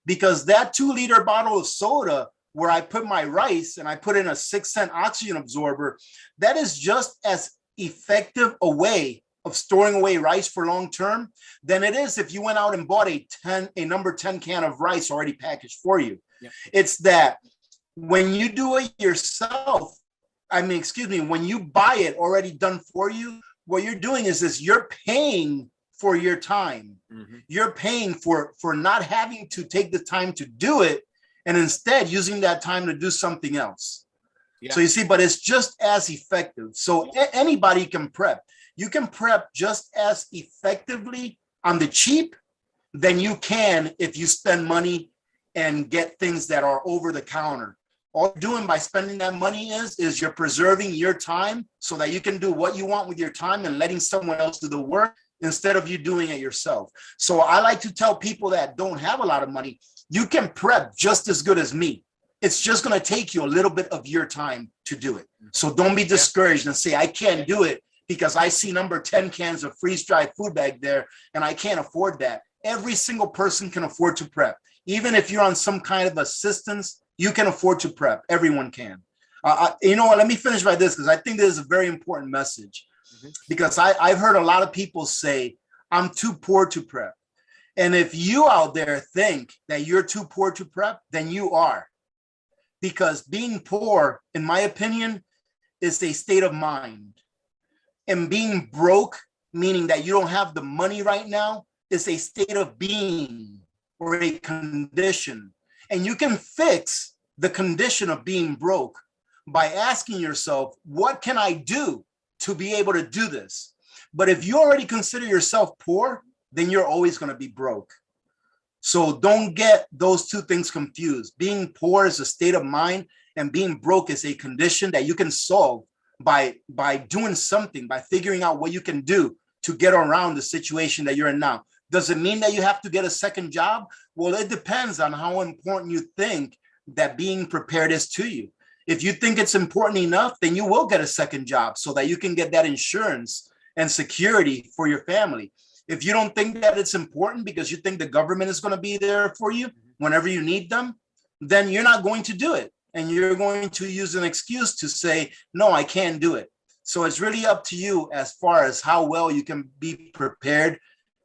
Because that 2-liter bottle of soda where I put my rice and I put in a 6-cent oxygen absorber, that is just as effective a way of storing away rice for long term than it is if you went out and bought a number 10 can of rice already packaged for you. Yeah. It's that when you do it yourself, when you buy it already done for you, what you're doing is this: you're paying for your time. Mm-hmm. You're paying for not having to take the time to do it, and instead using that time to do something else. Yeah. So you see, but it's just as effective. So anybody can prep. You can prep just as effectively on the cheap than you can if you spend money and get things that are over the counter. All you're doing by spending that money is you're preserving your time so that you can do what you want with your time and letting someone else do the work instead of you doing it yourself. So I like to tell people that don't have a lot of money, you can prep just as good as me. It's just going to take you a little bit of your time to do it. So don't be discouraged and say, I can't do it because I see number 10 cans of freeze-dried food back there and I can't afford that. Every single person can afford to prep. Even if you're on some kind of assistance, you can afford to prep. Everyone can. You know what? Let me finish by this because I think this is a very important message. Mm-hmm. Because I've heard a lot of people say, I'm too poor to prep. And if you out there think that you're too poor to prep, then you are. Because being poor, in my opinion, is a state of mind. And being broke, meaning that you don't have the money right now, is a state of being or a condition. And you can fix the condition of being broke by asking yourself, what can I do to be able to do this? But if you already consider yourself poor, then you're always going to be broke. So don't get those two things confused. Being poor is a state of mind, and being broke is a condition that you can solve by doing something, by figuring out what you can do to get around the situation that you're in now. Does it mean that you have to get a second job? Well, it depends on how important you think that being prepared is to you. If you think it's important enough, then you will get a second job so that you can get that insurance and security for your family. If you don't think that it's important because you think the government is going to be there for you whenever you need them, then you're not going to do it. And you're going to use an excuse to say, no, I can't do it. So it's really up to you as far as how well you can be prepared.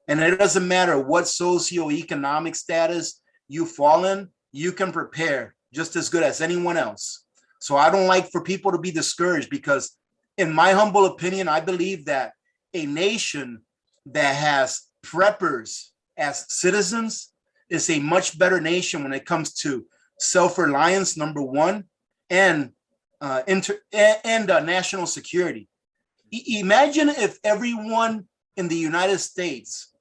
And it doesn't matter what socioeconomic status you fall in, you can prepare just as good as anyone else. So I don't like for people to be discouraged because in my humble opinion, I believe that a nation that has preppers as citizens is a much better nation when it comes to self-reliance, number one, and national security. Imagine if everyone in the United States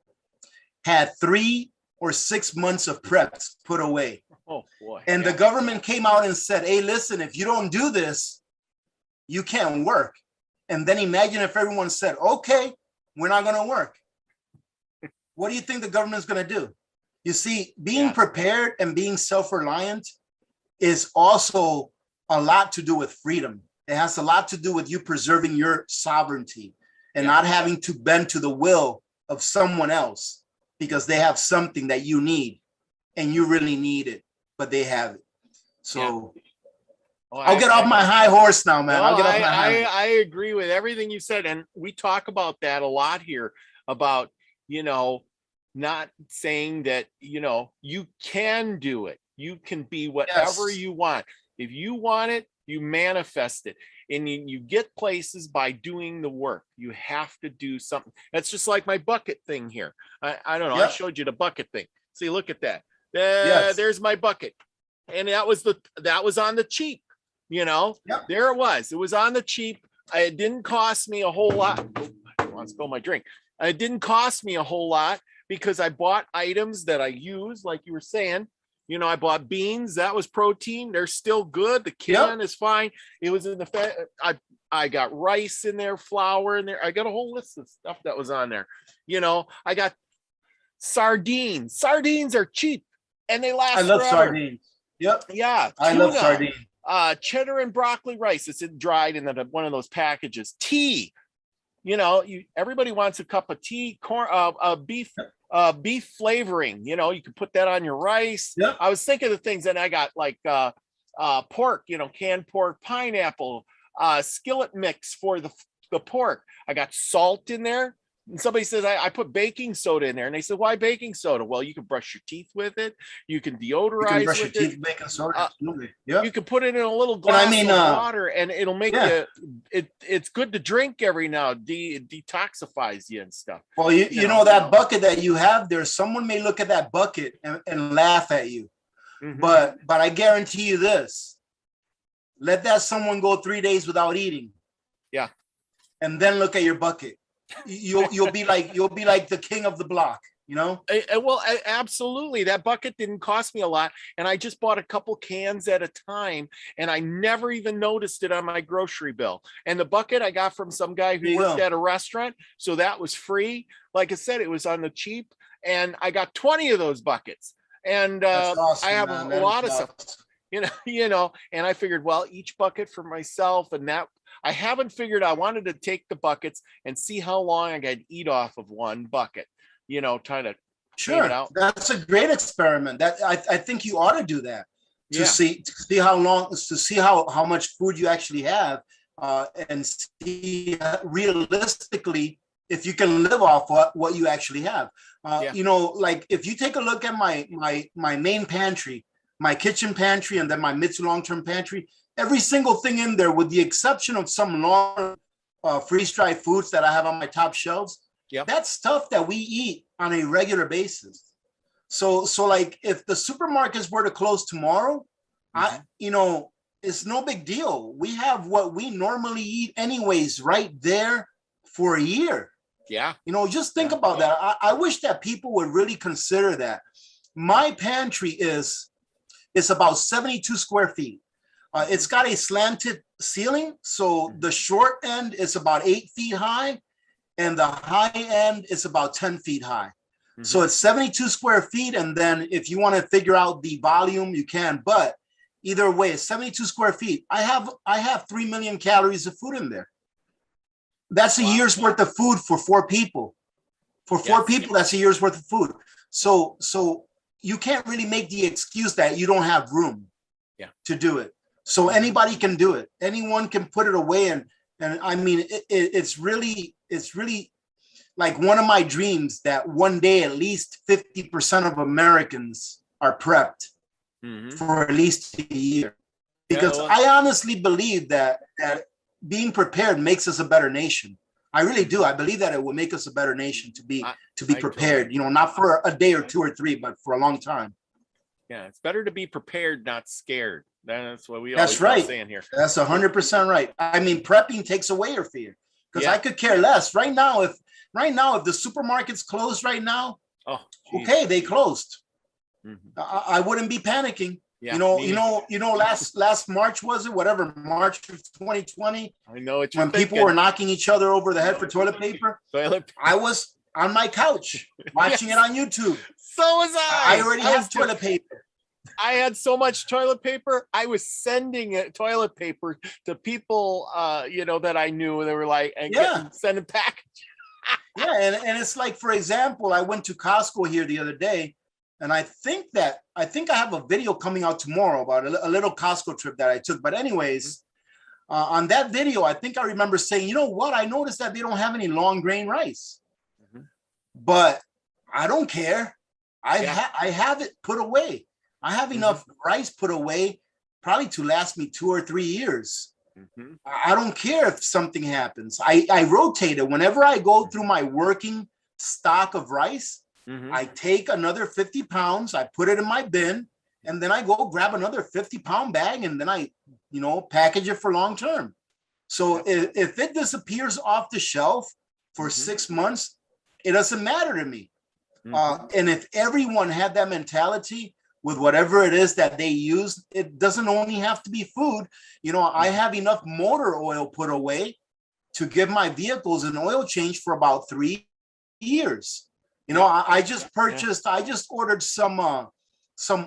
had 3 or 6 months of preps put away. Oh boy! And the government came out and said, "Hey, listen, if you don't do this, you can't work." And then imagine if everyone said, "Okay, we're not going to work." What do you think the government's going to do? You see, being prepared and being self-reliant is also a lot to do with freedom. It has a lot to do with you preserving your sovereignty and not having to bend to the will of someone else because they have something that you need and you really need it, but they have it. So I'll get off my high horse now, man. I'll get off my high horse. I agree with everything you said. And we talk about that a lot here about, not saying that, you can do it. You can be whatever you want. If you want it, you manifest it. And you get places by doing the work. You have to do something. That's just like my bucket thing here. I don't know. I showed you the bucket thing. See, look at that. There's my bucket. And that was on the cheap, There it was. It was on the cheap. It didn't cost me a whole lot. I want to spill my drink. It didn't cost me a whole lot because I bought items that I use, like you were saying. I bought beans. That was protein. They're still good. The can is fine. It was in the I got rice in there, flour in there. I got a whole list of stuff that was on there. I got sardines. Sardines are cheap and they last forever. Sardines. Yep. Yeah. I love sardines. cheddar and broccoli rice. It's dried in one of those packages. Tea. You know, everybody wants a cup of tea. Corn, beef flavoring. You know, you can put that on your rice. Yep. I was thinking of things, and I got like pork. You know, canned pork, pineapple, skillet mix for the pork. I got salt in there. And somebody says, I put baking soda in there. And they said, why baking soda? Well, you can brush your teeth with it. You can deodorize you can brush with your it. teeth with baking soda. Absolutely. Yep. You can put it in a little glass of water, and it'll make it's good to drink every now. Detoxifies you and stuff. Well, you know that bucket that you have there, someone may look at that bucket and laugh at you. Mm-hmm. But I guarantee you this. Let that someone go 3 days without eating. Yeah. And then look at your bucket. You'll be like the king of the block, you know? Well, absolutely. That bucket didn't cost me a lot, and I just bought a couple cans at a time, and I never even noticed it on my grocery bill. And the bucket I got from some guy who worked at a restaurant, so that was free. Like I said, it was on the cheap, and I got 20 of those buckets. And awesome, I have a lot of stuff, you know, and I figured, well, each bucket for myself, and that I haven't figured. I wanted to take the buckets and see how long I could eat off of one bucket, you know, trying to sure it out. That's a great experiment. That I think you ought to do that to see how long, to see how much food you actually have, and see realistically if you can live off what you actually have. You know, like if you take a look at my main pantry, my kitchen pantry, and then my mid to long-term pantry, every single thing in there, with the exception of some long freeze-dried foods that I have on my top shelves, that's stuff that we eat on a regular basis. So like if the supermarkets were to close tomorrow, you know, it's no big deal. We have what we normally eat anyways right there for a year. Yeah. You know, just think about that. I wish that people would really consider that. My pantry is about 72 square feet. It's got a slanted ceiling. So the short end is about 8 feet high, and the high end is about 10 feet high. Mm-hmm. So it's 72 square feet. And then if you want to figure out the volume, you can. But either way, it's 72 square feet. I have 3 million calories of food in there. That's a year's worth of food for 4 people. For 4 people, that's a year's worth of food. So you can't really make the excuse that you don't have room to do it. So anybody can do it. Anyone can put it away. And I mean, it's really like one of my dreams that one day at least 50% of Americans are prepped for at least a year. Because I honestly believe that being prepared makes us a better nation. I really do. I believe that it will make us a better nation to be prepared, you know, not for a day or 2 or 3, but for a long time. Yeah, it's better to be prepared, not scared. That's what we always saying here. That's 100% right. I mean, prepping takes away your fear, because I could care less right now. If the supermarkets closed right now, okay, they closed. Mm-hmm. I wouldn't be panicking. Yeah, you know, last March, was it? Whatever, March of 2020. I know it's when people were knocking each other over the head for toilet paper. I was on my couch watching it on YouTube. So was I. I already have toilet paper. I had so much toilet paper. I was sending toilet paper to people, you know, that I knew. They were like, sending packages. and it's like, for example, I went to Costco here the other day. And I think I have a video coming out tomorrow about a little Costco trip that I took. But anyways, on that video, I think I remember saying, you know what? I noticed that they don't have any long grain rice, but I don't care. I have it put away. I have enough rice put away probably to last me 2 or 3 years. I don't care if something happens. I rotate it. Whenever I go through my working stock of rice, I take another 50 pounds, I put it in my bin, and then I go grab another 50-pound bag, and then I, you know, package it for long term. So if it disappears off the shelf for 6 months, it doesn't matter to me. And if everyone had that mentality with whatever it is that they use, it doesn't only have to be food. You know, I have enough motor oil put away to give my vehicles an oil change for about 3 years. You know, I just ordered some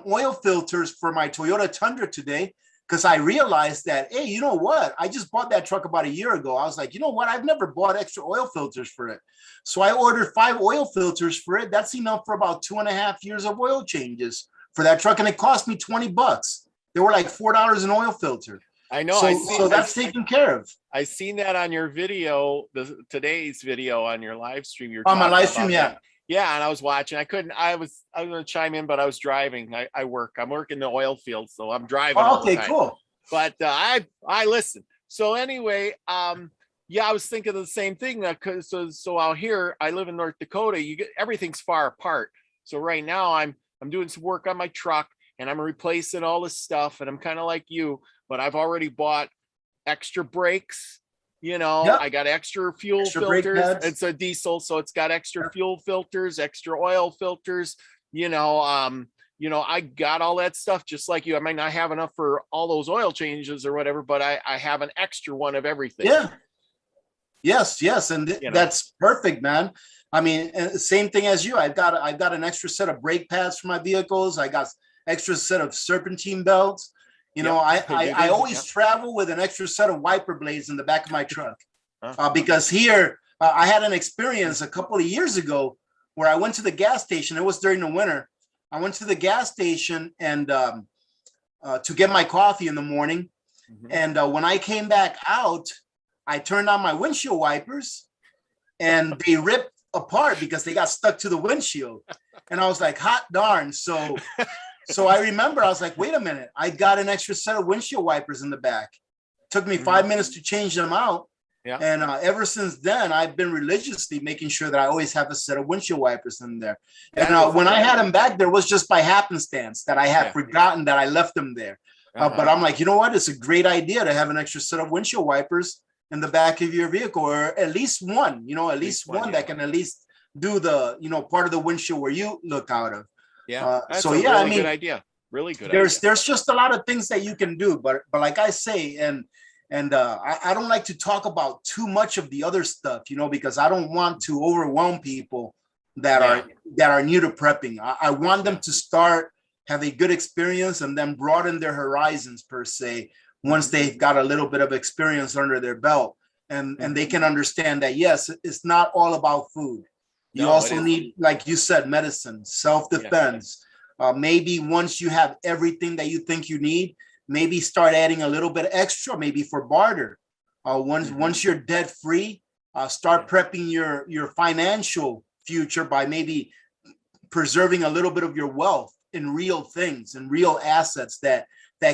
oil filters for my Toyota Tundra today, because I realized that, hey, you know what? I just bought that truck about a year ago. I was like, you know what? I've never bought extra oil filters for it. So I ordered 5 oil filters for it. That's enough for about 2.5 years of oil changes for that truck. And it cost me $20. They were like $4 an oil filter. I know. So that's taken care of. I seen that on your video, today's video on your live stream. You're on my live stream, yeah. Yeah, and I was watching. I was going to chime in, but I was driving. I'm working the oil field, so I'm driving. Oh, okay, cool. But I listen. So anyway, yeah, I was thinking of the same thing. So out here, I live in North Dakota. Everything's far apart. So right now, I'm doing some work on my truck, and I'm replacing all this stuff. And I'm kind of like you, but I've already bought extra brakes. Yep. I got extra fuel filters. It's a diesel, so it's got extra fuel filters, extra oil filters. I got all that stuff just like you. I might not have enough for all those oil changes or whatever, but I have an extra one of everything. Yeah. Yes, and that's perfect, man. I mean, same thing as you. I've got an extra set of brake pads for my vehicles. I got extra set of serpentine belts. I always travel with an extra set of wiper blades in the back of my truck because here I had an experience a couple of years ago where I went to the gas station. It was during the winter. I went to the gas station and to get my coffee in the morning. Mm-hmm. And when I came back out, I turned on my windshield wipers and they ripped apart because they got stuck to the windshield. And I was like, hot darn. So I remember I was like, wait a minute, I got an extra set of windshield wipers in the back. Took me 5 minutes to change them out. Yeah. And ever since then, I've been religiously making sure that I always have a set of windshield wipers in there. And when I had them back, there was just by happenstance that I had forgotten that I left them there. But I'm like, you know what? It's a great idea to have an extra set of windshield wipers in the back of your vehicle, or at least one, at least one that can at least do the, part of the windshield where you look out of. Yeah. Good idea. Really good. There's just a lot of things that you can do, but like I say, and I don't like to talk about too much of the other stuff, because I don't want to overwhelm people that are new to prepping. I want them to have a good experience and then broaden their horizons per se once they've got a little bit of experience under their belt, and they can understand that yes, it's not all about food. You also need, like you said, medicine, self-defense. Maybe once you have everything that you think you need, maybe start adding a little bit extra, maybe for barter. Once you're debt free, start prepping your financial future by maybe preserving a little bit of your wealth in real things and real assets that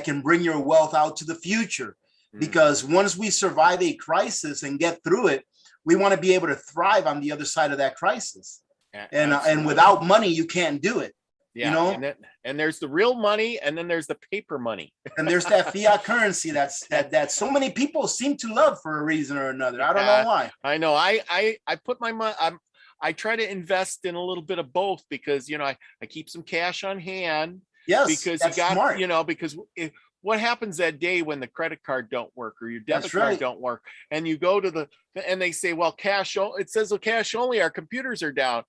can bring your wealth out to the future. Because once we survive a crisis and get through it, we want to be able to thrive on the other side of that crisis. And without money, you can't do it. Yeah. And there's the real money, and then there's the paper money. And there's that fiat currency that so many people seem to love for a reason or another. I don't know why. I know. I put my money. I try to invest in a little bit of both because I keep some cash on hand. Yes, because that's you got smart. Because what happens that day when the credit card don't work or your debit card don't work, and you go to and they say, well, it says cash only, our computers are down.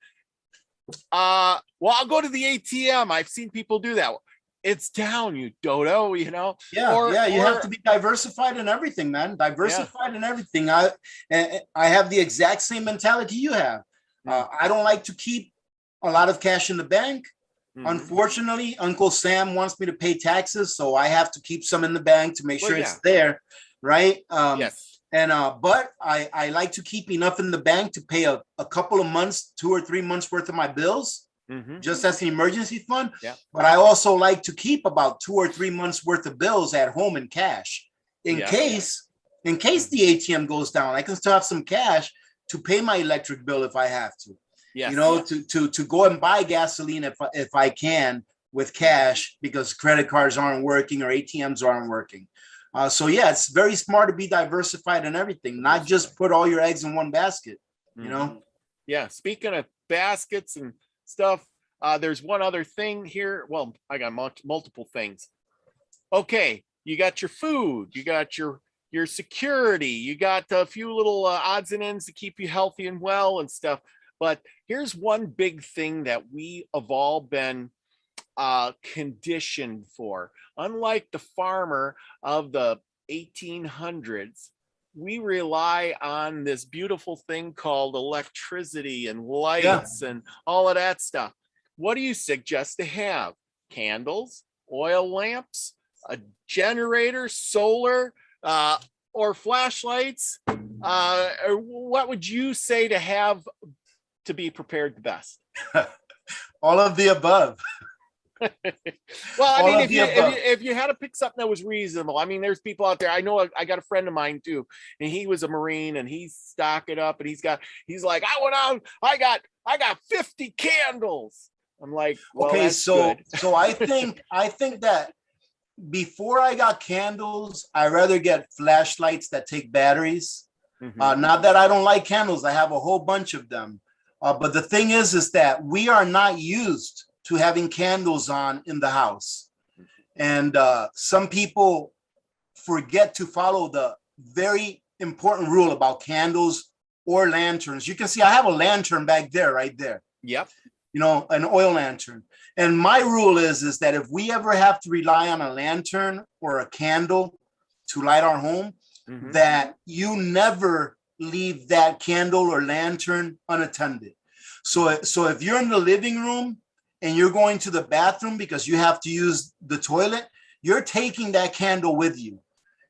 Well, I'll go to the ATM. I've seen people do that. It's down, you dodo, Yeah, you have to be diversified in everything, man. Diversified in everything. I have the exact same mentality you have. I don't like to keep a lot of cash in the bank. Mm-hmm. Unfortunately, Uncle Sam wants me to pay taxes, so I have to keep some in the bank to make sure it's there, right? Yes. And but I like to keep enough in the bank to pay a couple of months, 2 or 3 months worth of my bills, just as an emergency fund. Yeah. But I also like to keep about 2 or 3 months worth of bills at home in cash, in case the ATM goes down. I can still have some cash to pay my electric bill if I have to. Yes. To go and buy gasoline if I can with cash because credit cards aren't working or ATMs aren't working. So it's very smart to be diversified in everything, not just put all your eggs in one basket. Yeah. Speaking of baskets and stuff, there's one other thing here. Well, I got multiple things. Okay, you got your food, you got your security, you got a few little odds and ends to keep you healthy and well and stuff. But here's one big thing that we have all been conditioned for. Unlike the farmer of the 1800s, we rely on this beautiful thing called electricity and lights and all of that stuff. What do you suggest to have? Candles, oil lamps, a generator, solar, or flashlights? Or what would you say to have to be prepared the best? All of the above. Well, I mean, if you had to pick something that was reasonable, I mean, there's people out there. I know I got a friend of mine too, and he was a Marine, and he's stocking up, and he's like, I went out, I got 50 candles. I'm like, well, okay, that's so good. so I think that before I got candles, I rather get flashlights that take batteries. Not that I don't like candles, I have a whole bunch of them. But the thing is that we are not used to having candles on in the house. And some people forget to follow the very important rule about candles or lanterns. You can see I have a lantern back there, right there. Yep. You know, an oil lantern. And my rule is that if we ever have to rely on a lantern or a candle to light our home, that you never leave that candle or lantern unattended. So if you're in the living room and you're going to the bathroom because you have to use the toilet, you're taking that candle with you.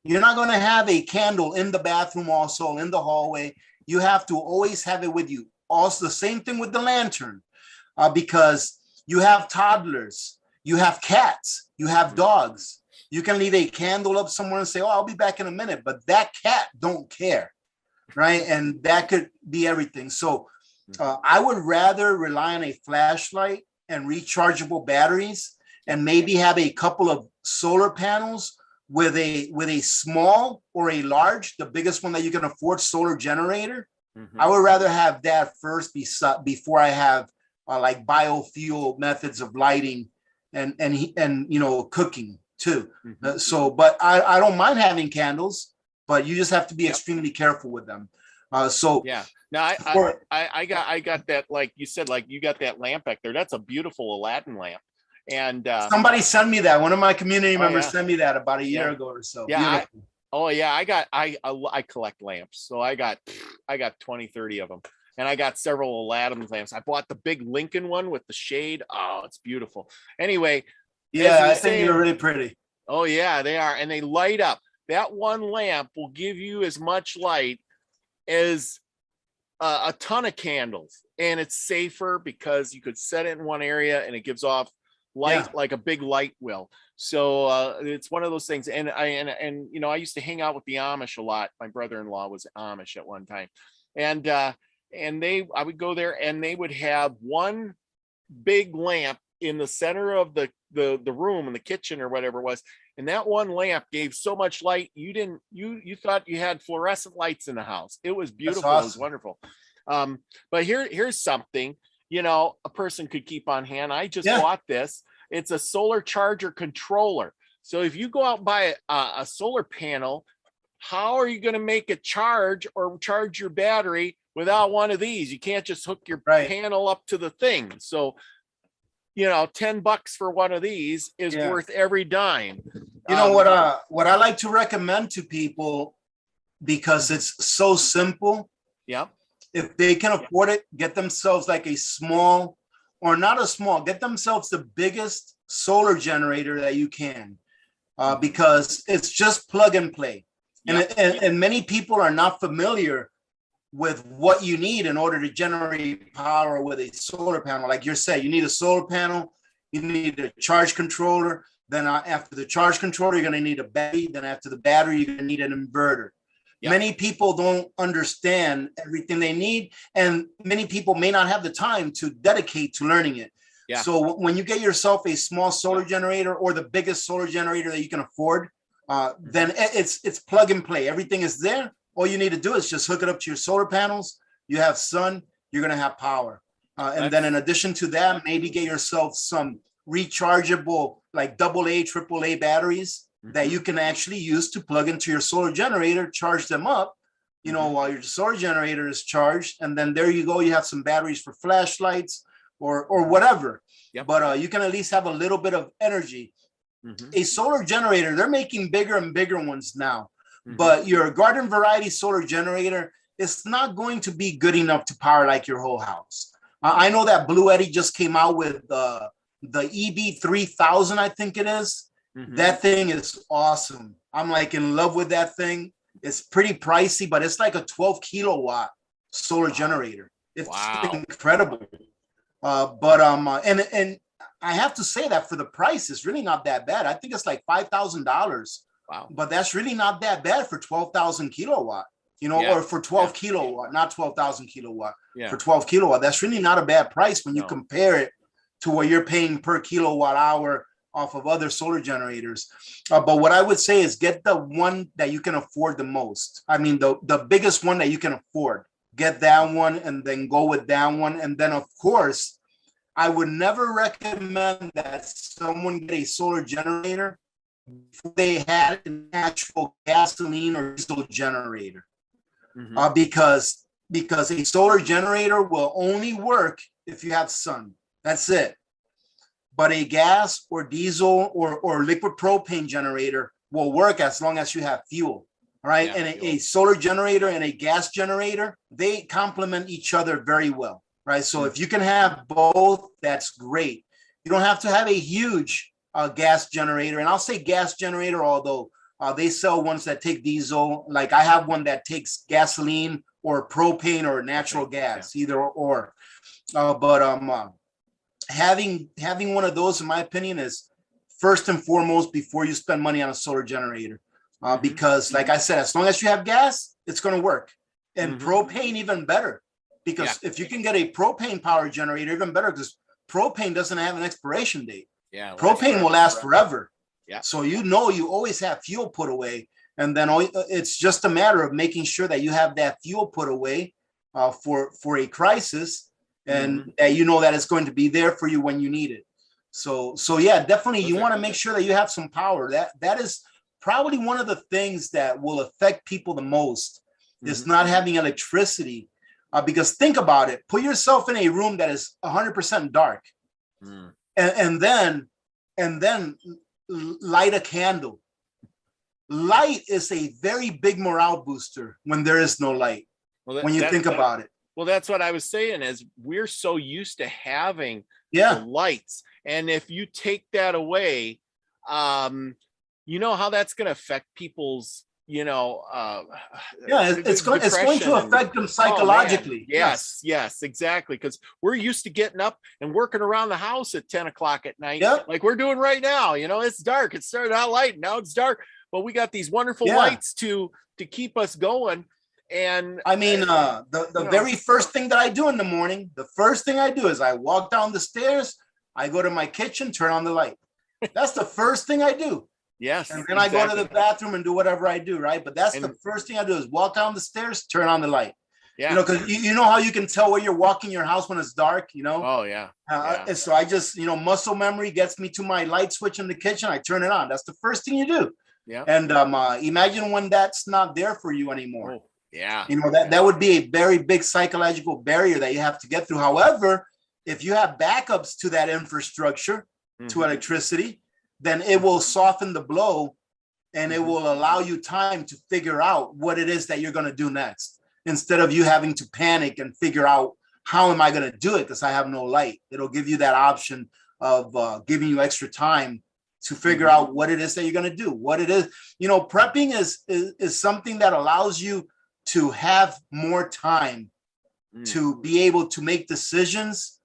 You're not going to have a candle in the bathroom, also in the hallway. You have to always have it with you. Also, the same thing with the lantern, because you have toddlers, you have cats, you have dogs. You can leave a candle up somewhere and say, oh, I'll be back in a minute. But that cat don't care, right? And that could be everything. So I would rather rely on a flashlight and rechargeable batteries, and maybe have a couple of solar panels with a small or a large, the biggest one that you can afford, solar generator. I would rather have that first before I have like biofuel methods of lighting and you know, cooking too. But I don't mind having candles, but you just have to be extremely careful with them. Yeah. Now I got that, like you said, like you got that lamp back there. That's a beautiful Aladdin lamp. And somebody sent me that. One of my community members sent me that about a year ago or so. Yeah. I collect lamps. So I got 20, 30 of them. And I got several Aladdin lamps. I bought the big Lincoln one with the shade. Oh, it's beautiful. Anyway. Yeah, I think they're really pretty. Oh yeah, they are. And they light up. That one lamp will give you as much light as a ton of candles, and it's safer because you could set it in one area and it gives off light like a big light will. So it's one of those things. And you know, I used to hang out with the Amish a lot. My brother-in-law was Amish at one time, and I would go there, and they would have one big lamp in the center of the room, in the kitchen or whatever it was. And that one lamp gave so much light, you thought you had fluorescent lights in the house. It was beautiful. Awesome. It was wonderful. But here's something, you know, a person could keep on hand. I just bought this. It's a solar charger controller. So if you go out and buy a solar panel, how are you going to make it charge or charge your battery without one of these? You can't just hook your panel up to the thing. So, you know, $10 for one of these is worth every dime. You know what I like to recommend to people, because it's so simple. Yeah. If they can afford it, get themselves like a small, or not a small, get themselves the biggest solar generator that you can, because it's just plug and play. And many people are not familiar with what you need in order to generate power with a solar panel. Like you said, you need a solar panel, you need a charge controller. Then after the charge controller, you're going to need a battery. Then after the battery, you're going to need an inverter. Many people don't understand everything they need, and many people may not have the time to dedicate to learning it. So when you get yourself a small solar generator, or the biggest solar generator that you can afford, then it's plug and play. Everything is there. All you need to do is just hook it up to your solar panels. You have sun, you're going to have power. And then in addition to that, maybe get yourself some rechargeable, like AA, AAA batteries that you can actually use to plug into your solar generator, charge them up, you know, while your solar generator is charged. And then there you go. You have some batteries for flashlights or whatever. Yep. But you can at least have a little bit of energy. Mm-hmm. A solar generator, they're making bigger and bigger ones now. Mm-hmm. But your garden variety solar generator is not going to be good enough to power like your whole house. I know that Blue Eddy just came out with the EB3000, I think it is. Mm-hmm. That thing is awesome. I'm like in love with that thing. It's pretty pricey, but it's like a 12 kilowatt solar generator. It's incredible. And I have to say that for the price, it's really not that bad. I think it's like $5,000. Wow. But that's really not that bad for 12,000 kilowatt, or for 12 kilowatt, not 12,000 kilowatt. For 12 kilowatt. That's really not a bad price when you compare it to what you're paying per kilowatt hour off of other solar generators. But what I would say is get the one that you can afford the most. I mean, the biggest one that you can afford. Get that one and then go with that one. And then, of course, I would never recommend that someone get a solar generator before they had an actual gasoline or diesel generator. Mm-hmm. Because a solar generator will only work if you have sun. That's it. But a gas or diesel or liquid propane generator will work as long as you have fuel. Right. Yeah, and a solar generator and a gas generator, they complement each other very well. Right. So if you can have both, that's great. You don't have to have a huge gas generator. And I'll say gas generator, although they sell ones that take diesel. Like I have one that takes gasoline or propane or natural gas, either or. Having one of those, in my opinion, is first and foremost before you spend money on a solar generator. Because like I said, as long as you have gas, it's going to work. And propane even better, because if you can get a propane power generator, even better, because propane doesn't have an expiration date. Yeah, propane will last forever. Yeah. So you always have fuel put away, and then it's just a matter of making sure that you have that fuel put away for a crisis, and that that it's going to be there for you when you need it. So yeah, definitely you want to make sure that you have some power. That is probably one of the things that will affect people the most is not having electricity. Because think about it, put yourself in a room that is 100% dark and then light a candle. Light is a very big morale booster when there is no light, when you think about it. Well, that's what I was saying, is we're so used to having the lights. And if you take that away, you know how that's going to affect people's, it's going to affect them psychologically. Yes, exactly. Because we're used to getting up and working around the house at 10 o'clock at night, like we're doing right now. It's dark. It started out light, now it's dark, but we got these wonderful lights to keep us going. And I mean, the very first thing that I do in the morning, the first thing I do is I walk down the stairs, I go to my kitchen, turn on the light. That's the first thing I do. Yes. And then I go to the bathroom and do whatever I do, right? But that's the first thing I do is walk down the stairs, turn on the light. Yeah. Because you know how you can tell where you're walking your house when it's dark, Oh, yeah. And so I just, muscle memory gets me to my light switch in the kitchen. I turn it on. That's the first thing you do. Yeah. And imagine when that's not there for you anymore. Oh, yeah. That would be a very big psychological barrier that you have to get through. However, if you have backups to that infrastructure, to electricity, then it will soften the blow and it will allow you time to figure out what it is that you're going to do next, instead of you having to panic and figure out, how am I going to do it because I have no light? It'll give you that option of giving you extra time to figure out what it is that you're going to do, what it is. Prepping is something that allows you to have more time to be able to make decisions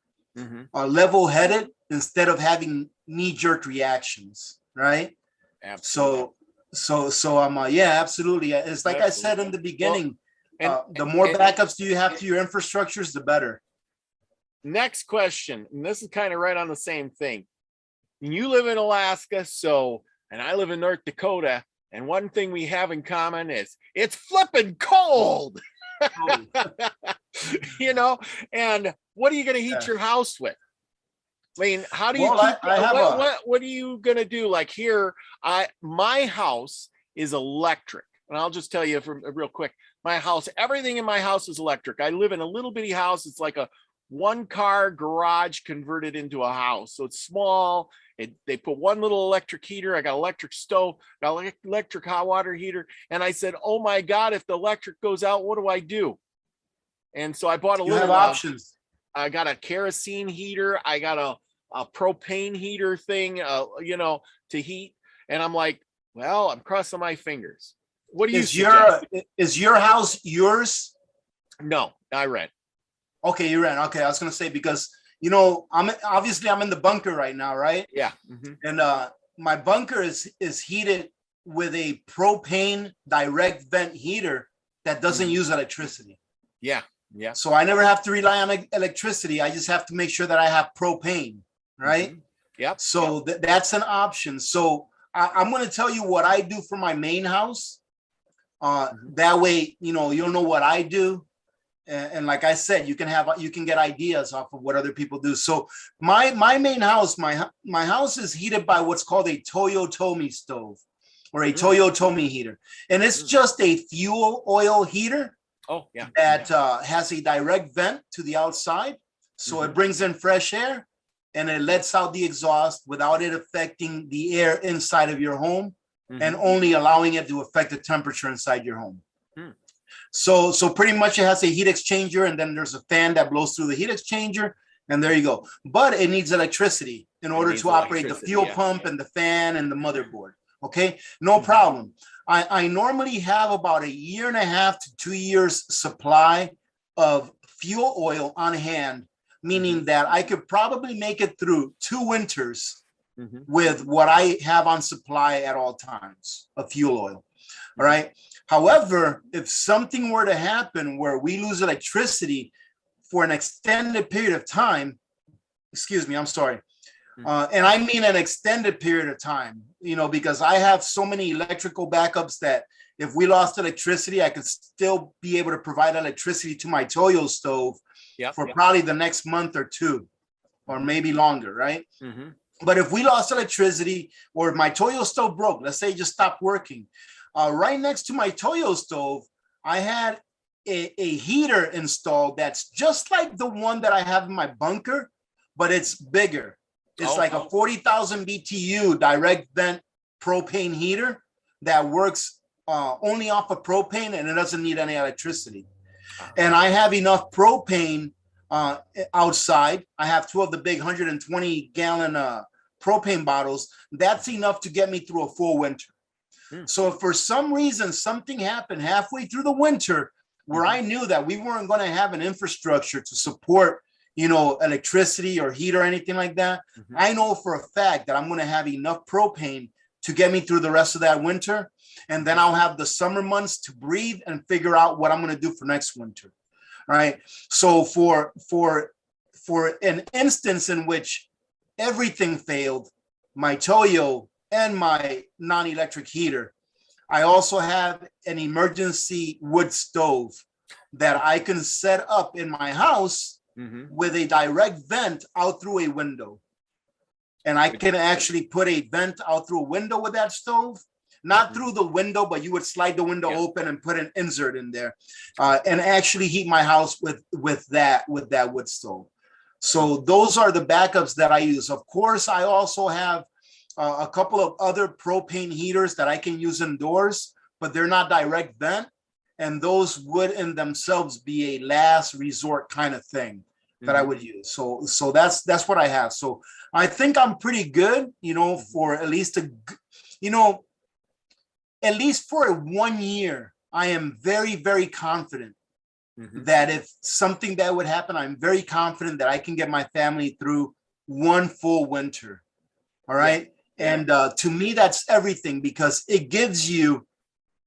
level-headed instead of having knee-jerk reactions, right? Absolutely. So absolutely. It's like I said in the beginning, the more backups you have to your infrastructures, the better. Next question, and this is kind of right on the same thing. You live in Alaska, and I live in North Dakota, and one thing we have in common is it's flipping cold. And what are you going to heat your house with? I mean, how do you what are you going to do? Like here, my house is electric. And I'll just tell you real quick, my house, everything in my house is electric. I live in a little bitty house. It's like a one car garage converted into a house. So it's small. They put one little electric heater. I got electric stove, got electric hot water heater. And I said, oh my God, if the electric goes out, what do I do? And so I bought a little options. I got a kerosene heater. I got a propane heater thing, you know, to heat. And I'm like, well, I'm crossing my fingers. What do you suggest? Is your house yours? No, I rent. Okay, you rent. Okay, I was gonna say, because you know, I'm in the bunker right now, right? Yeah. And my bunker is heated with a propane direct vent heater that doesn't use electricity. Yeah. So I never have to rely on electricity. I just have to make sure that I have propane, right? Yep. So that's an option. So I'm going to tell you what I do for my main house. That way, you know, you'll know what I do. And like I said, you can get ideas off of what other people do. So my main house, my house is heated by what's called a Toyotomi stove, or a Toyotomi heater. And it's just a fuel oil heater. Oh, yeah. That has a direct vent to the outside. So it brings in fresh air and it lets out the exhaust without it affecting the air inside of your home, and only allowing it to affect the temperature inside your home. So pretty much it has a heat exchanger, and then there's a fan that blows through the heat exchanger, and there you go. But it needs electricity in order to operate the fuel pump and the fan and the motherboard. Okay, no problem. I normally have about 1.5 to 2 years supply of fuel oil on hand, meaning that I could probably make it through 2 winters with what I have on supply at all times of fuel oil. All right. However, if something were to happen where we lose electricity for an extended period of time, excuse me, I'm sorry. And I mean an extended period of time, you know, because I have so many electrical backups that if we lost electricity, I could still be able to provide electricity to my Toyo stove for probably the next month or 2, or maybe longer, right? But if we lost electricity, or if my Toyo stove broke, let's say it just stopped working, right next to my Toyo stove, I had a heater installed that's just like the one that I have in my bunker, but it's bigger. It's like a 40,000 BTU direct vent propane heater that works only off of propane, and it doesn't need any electricity. And I have enough propane outside. I have 2 of the big 120-gallon propane bottles. That's enough to get me through a full winter. So if for some reason something happened halfway through the winter where I knew that we weren't going to have an infrastructure to support, you know, electricity or heat or anything like that, I know for a fact that I'm going to have enough propane to get me through the rest of that winter. And then I'll have the summer months to breathe and figure out what I'm going to do for next winter. Right. So for an instance in which everything failed, my Toyo and my non-electric heater, I also have an emergency wood stove that I can set up in my house with a direct vent out through a window. And I can actually put a vent out through a window with that stove, not through the window, but you would slide the window open and put an insert in there, and actually heat my house with that wood stove. So those are the backups that I use. Of course, I also have a couple of other propane heaters that I can use indoors, but they're not direct vent. And those would in themselves be a last resort kind of thing that I would use. So that's what I have. So I think I'm pretty good, you know, for at least at least for 1 year, I am very, very confident that if something that would happen, I'm very confident that I can get my family through 1 full winter. All right. And to me, that's everything, because it gives you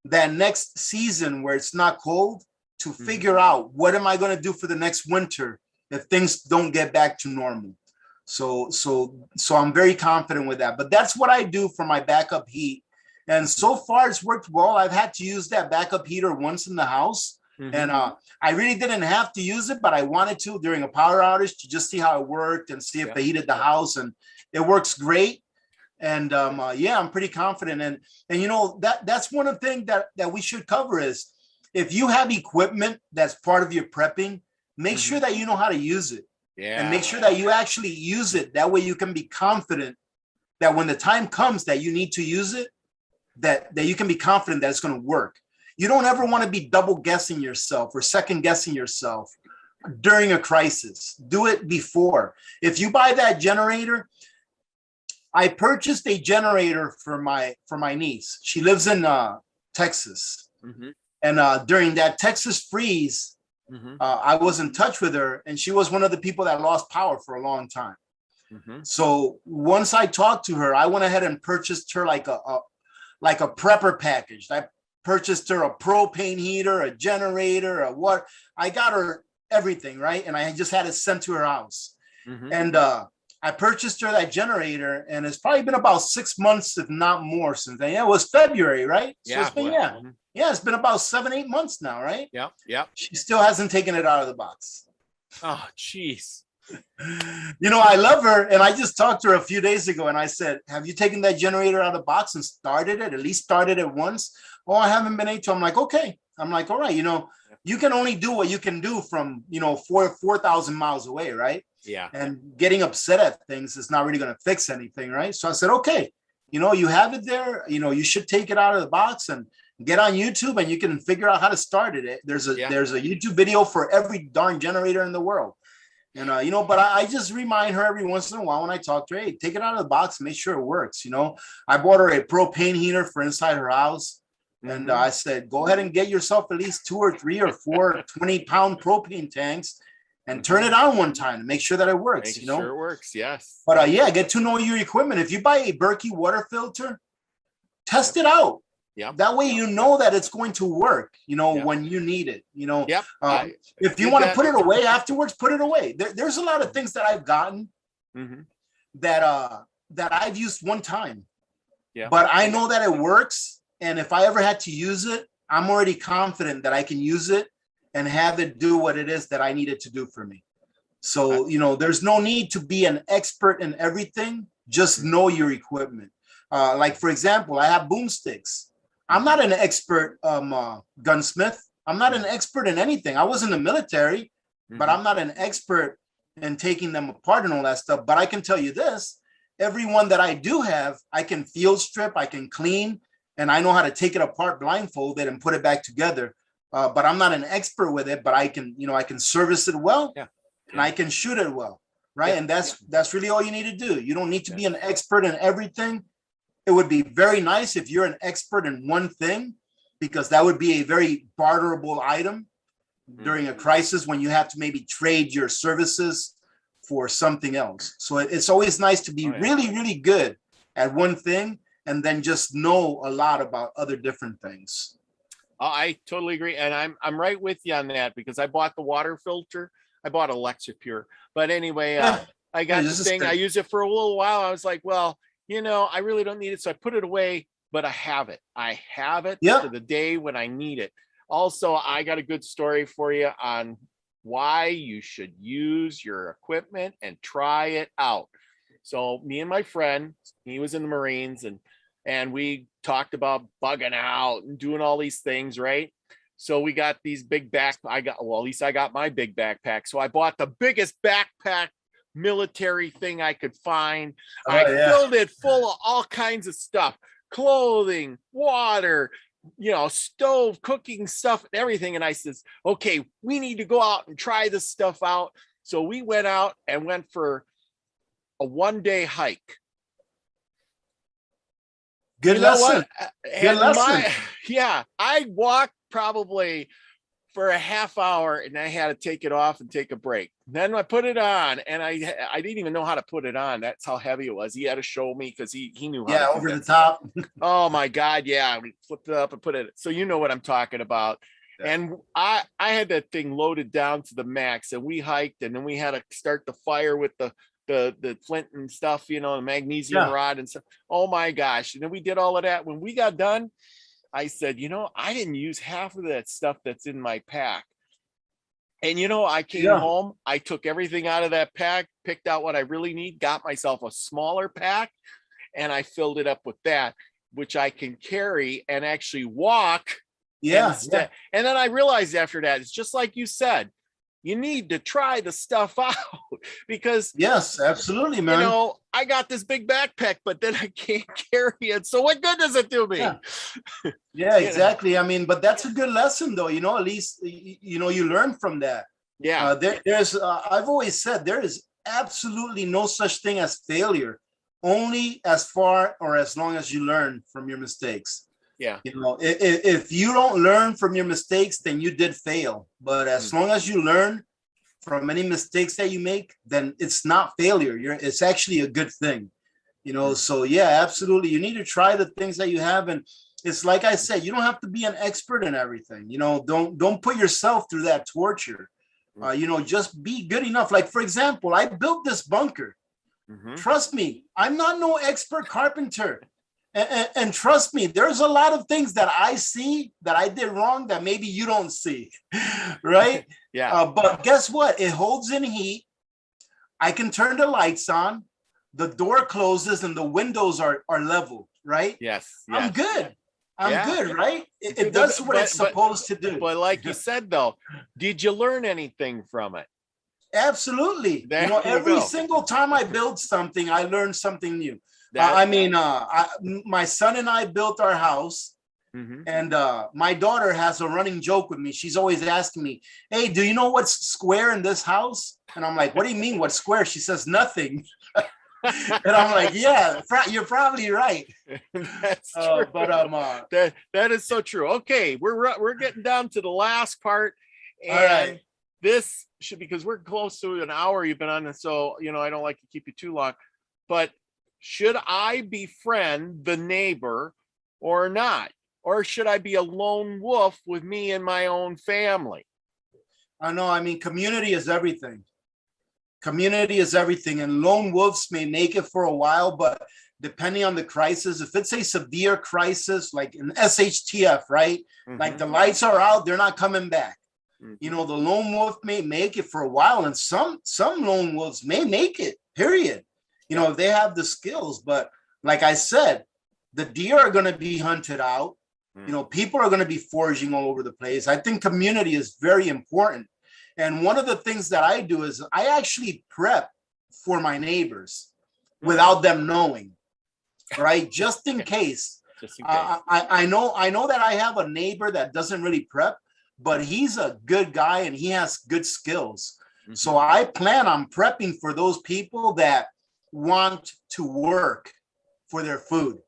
that next season where it's not cold to figure out what am I going to do for the next winter if things don't get back to normal. So I'm very confident with that. But that's what I do for my backup heat. And so far it's worked well. I've had to use that backup heater once in the house. And I really didn't have to use it, but I wanted to during a power outage to just see how it worked and see if they heated the house. And it works great. And I'm pretty confident. And you know, that's one of the things that we should cover is if you have equipment that's part of your prepping, make sure that you know how to use it. Yeah. And make sure that you actually use it. That way you can be confident that when the time comes that you need to use it, that you can be confident that it's going to work. You don't ever want to be double guessing yourself or second guessing yourself during a crisis. Do it before. If you buy that generator, I purchased a generator for my niece. She lives in Texas. Mm-hmm. And during that Texas freeze, Mm-hmm. I was in touch with her, and she was one of the people that lost power for a long time. Mm-hmm. So once I talked to her, I went ahead and purchased her like a prepper package. I purchased her a propane heater, a generator, a what. I got her everything, right? And I just had it sent to her house. Mm-hmm. And I purchased her that generator, and it's probably been about 6 months, if not more, since then. Yeah, it was February, right? So Yeah. it's been, Well, yeah, it's been about 7-8 months now, right? Yeah. Yeah. She still hasn't taken it out of the box. Oh, jeez. I love her, and I just talked to her a few days ago, and I said, have you taken that generator out of the box and started it, at least started it once? Oh, I haven't been able to. I'm like, okay. I'm like, all right, you can only do what you can do from 4,000 miles away, right? Yeah. And getting upset at things is not really going to fix anything, right? So I said, okay, you have it there, you should take it out of the box and get on YouTube, and you can figure out how to start it. There's a YouTube video for every darn generator in the world. And but I just remind her every once in a while when I talk to her, hey, take it out of the box, make sure it works. I bought her a propane heater for inside her house. And Mm-hmm. I said, go ahead and get yourself at least 2 or 3 or 4 20-pound propane tanks and turn it on one time to make sure that it works. Make sure it works. Yes. But get to know your equipment. If you buy a Berkey water filter, test it out. Yeah. That way you know that it's going to work, when you need it, Yep. If you want to put it away afterwards, put it away. There's a lot of things that I've gotten Mm-hmm. that I've used one time. Yeah. But I know that it works. And if I ever had to use it, I'm already confident that I can use it and have it do what it is that I need it to do for me. So, there's no need to be an expert in everything. Just know your equipment. Like, for example, I have boomsticks. I'm not an expert gunsmith. I'm not an expert in anything. I was in the military, but I'm not an expert in taking them apart and all that stuff. But I can tell you this, every one that I do have, I can field strip, I can clean, and I know how to take it apart blindfolded and put it back together. But I'm not an expert with it, but I can, I can service it well, and I can shoot it well, right? And that's really all you need to do. You don't need to be an expert in everything. It would be very nice if you're an expert in one thing, because that would be a very barterable item during a crisis when you have to maybe trade your services for something else. So it's always nice to be really, really good at one thing and then just know a lot about other different things. I totally agree. And I'm right with you on that, because I bought the water filter. I bought Electric Pure. But anyway, I got this thing. I used it for a little while. I was like, well, I really don't need it. So I put it away, but I have it. I have it to the day when I need it. Also, I got a good story for you on why you should use your equipment and try it out. So me and my friend, he was in the Marines, and we talked about bugging out and doing all these things, right? So we got these big at least I got my big backpack. So I bought the biggest backpack military thing I could find. I filled it full of all kinds of stuff, clothing, water, stove, cooking stuff, and everything. And I says, okay, we need to go out and try this stuff out. So we went out and went for a 1-day hike. Good lesson. Good lesson. I walked probably for a half hour, and I had to take it off and take a break. Then I put it on, and I didn't even know how to put it on. That's how heavy it was. He had to show me, because he knew how to over the top. Oh my God. Yeah. We flipped it up and put it. So you know what I'm talking about. Yeah. And I had that thing loaded down to the max, and we hiked, and then we had to start the fire with the flint and stuff, the magnesium rod and stuff. Oh my gosh. And then we did all of that. When we got done, I said, I didn't use half of that stuff that's in my pack. And, I came home, I took everything out of that pack, picked out what I really need, got myself a smaller pack, and I filled it up with that, which I can carry and actually walk. And then I realized after that, it's just like you said, you need to try the stuff out because Yes, absolutely, man. you know, I got this big backpack, but then I can't carry it. So what good does it do me? Yeah. Yeah, You know? exactly. I mean, but that's a good lesson, though. You know, at least you know you learn from that. Yeah. There's I've always said there is absolutely no such thing as failure, only as far or as long as you learn from your mistakes. Yeah. You know, if you don't learn from your mistakes, then you did fail. But as long as you learn from any mistakes that you make, then it's not failure. It's actually a good thing. You know, so yeah, absolutely. You need to try the things that you have. And it's like I said, you don't have to be an expert in everything. You know, don't put yourself through that torture. You know, just be good enough. Like, for example, I built this bunker. Trust me, I'm not no expert carpenter. And trust me, there's a lot of things that I see that I did wrong that maybe you don't see, right? Yeah. But guess what? It holds in heat. I can turn the lights on. The door closes and the windows are level, right? Yes. I'm good. I'm good, right? It does what it's supposed to do. But like you said, though, did you learn anything from it? Absolutely. There you know, you every go. single time I build something, I learn something new. My son and I built our house, and my daughter has a running joke with me. She's always asking me, "Hey, do you know what's square in this house?" And I'm like, "What do you mean, what's square?" She says, "Nothing." And I'm like, "Yeah, you're probably right." That's true. But that is so true. Okay, we're getting down to the last part, and all right. this should, because we're close to an hour you've been on this, so you know I don't like to keep you too long, but should I befriend the neighbor or not? Or should I be a lone wolf with me and my own family? I know. I mean, community is everything. Community is everything. And lone wolves may make it for a while, but depending on the crisis, if it's a severe crisis, like an SHTF, right? Like the lights are out, they're not coming back. You know, the lone wolf may make it for a while, and some lone wolves may make it, period. You know, if they have the skills. But like I said, the deer are going to be hunted out. You know, people are going to be foraging all over the place. I think community is very important. And one of the things that I do is I actually prep for my neighbors without them knowing, right? Just in case. Just in case. I know that I have a neighbor that doesn't really prep, but he's a good guy and he has good skills. So I plan on prepping for those people that want to work for their food,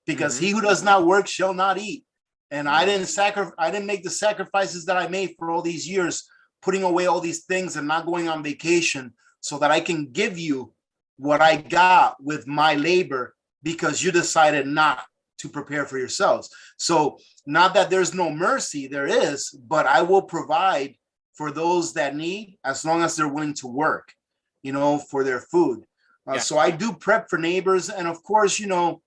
because he who does not work shall not eat. And I didn't make the sacrifices that I made for all these years, putting away all these things and not going on vacation, so that I can give you what I got with my labor, because you decided not to prepare for yourselves. So not that there's no mercy, there is, but I will provide for those that need, as long as they're willing to work, you know, for their food. So I do prep for neighbors. And of course, you know,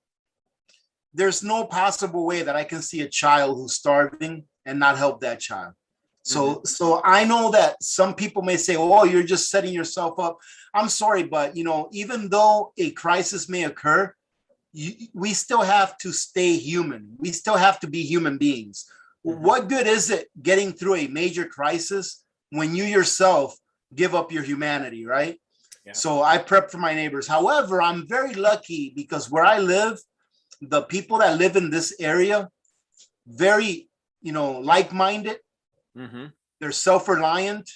there's no possible way that I can see a child who's starving and not help that child. So I know that some people may say, "Oh, you're just setting yourself up." I'm sorry, but you know, even though a crisis may occur, we still have to stay human. We still have to be human beings. What good is it getting through a major crisis when you yourself give up your humanity, right? So I prep for my neighbors. However, I'm very lucky, because where I live, the people that live in this area, very, you know, like-minded. They're self-reliant.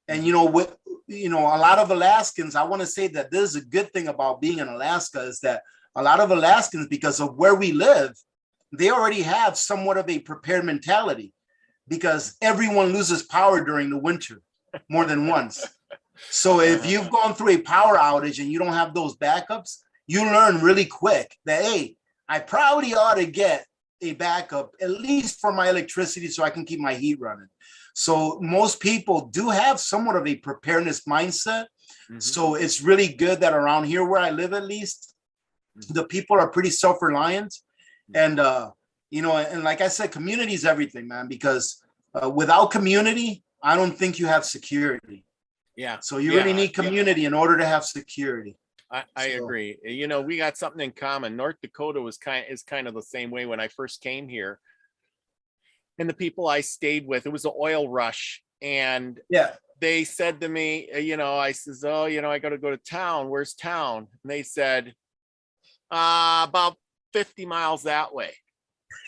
And, you know, with, you know, a lot of Alaskans, I want to say that this is a good thing about being in Alaska, is that a lot of Alaskans, because of where we live, they already have somewhat of a prepared mentality, because everyone loses power during the winter more than once. So if you've gone through a power outage and you don't have those backups, you learn really quick that, hey, I probably ought to get a backup, at least for my electricity, so I can keep my heat running. So most people do have somewhat of a preparedness mindset. So it's really good that around here where I live, at least, the people are pretty self-reliant. And, you know, and like I said, community is everything, man, because without community, I don't think you have security. So you really need community in order to have security. I agree. You know, we got something in common. North Dakota is kind of the same way. When I first came here, and the people I stayed with, it was the oil rush, and they said to me, I says, oh, I got to go to town. Where's town? And they said, about 50 miles that way.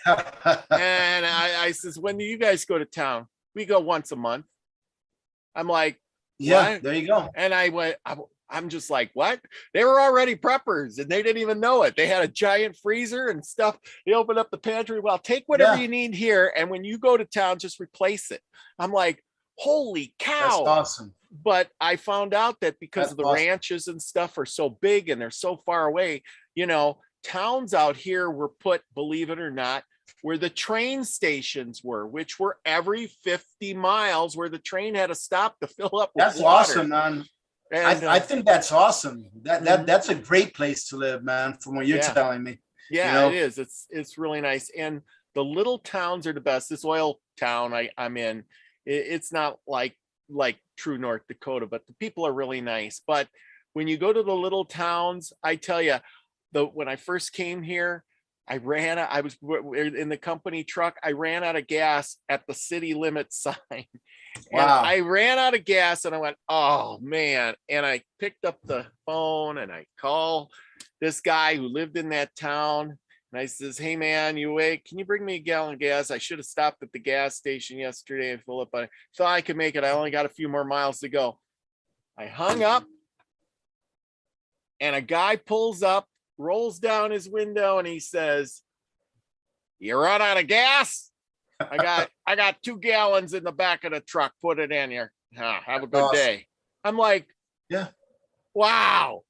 And I says, when do you guys go to town? We go once a month. I'm like, yeah, what? there you go. And I'm just like, what? They were already preppers and they didn't even know it. They had a giant freezer and stuff. They opened up the pantry. Well, take whatever you need here. And when you go to town, just replace it. I'm like, holy cow. That's awesome. But I found out that because of the ranches and stuff are so big and they're so far away, towns out here were put, believe it or not, where the train stations were, which were every 50 miles where the train had to stop to fill up with That's water. awesome, man. And, I think that's awesome. That's a great place to live, man, from what you're telling me. Yeah, it is. It's really nice. And the little towns are the best. This oil town I'm in, it's not like true North Dakota, but the people are really nice. But when you go to the little towns, I tell you, when I first came here, I was in the company truck. I ran out of gas at the city limit sign. Wow. I ran out of gas and I went, oh man. And I picked up the phone and I called this guy who lived in that town. And I says, hey man, you awake? Can you bring me a gallon of gas? I should have stopped at the gas station yesterday and fill up. I thought I could make it. I only got a few more miles to go. I hung up and a guy pulls up, rolls down his window and he says, you run out of gas? I got 2 gallons in the back of the truck. Put it in here. Have a good day. I'm like, yeah, wow.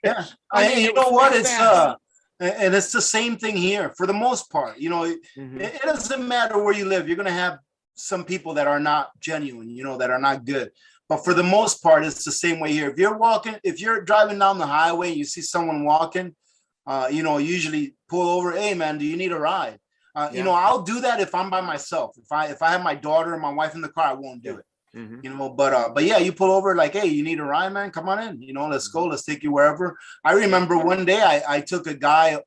Yeah. You know what? And it's the same thing here for the most part. It doesn't matter where you live. You're going to have some people that are not genuine, that are not good. But for the most part, it's the same way here. If you're driving down the highway, and you see someone walking, usually pull over. Hey, man, do you need a ride? I'll do that if I'm by myself. If I have my daughter and my wife in the car, I won't do it. But yeah, you pull over like, hey, you need a ride, man? Come on in. Let's go. Let's take you wherever. I remember one day I took a guy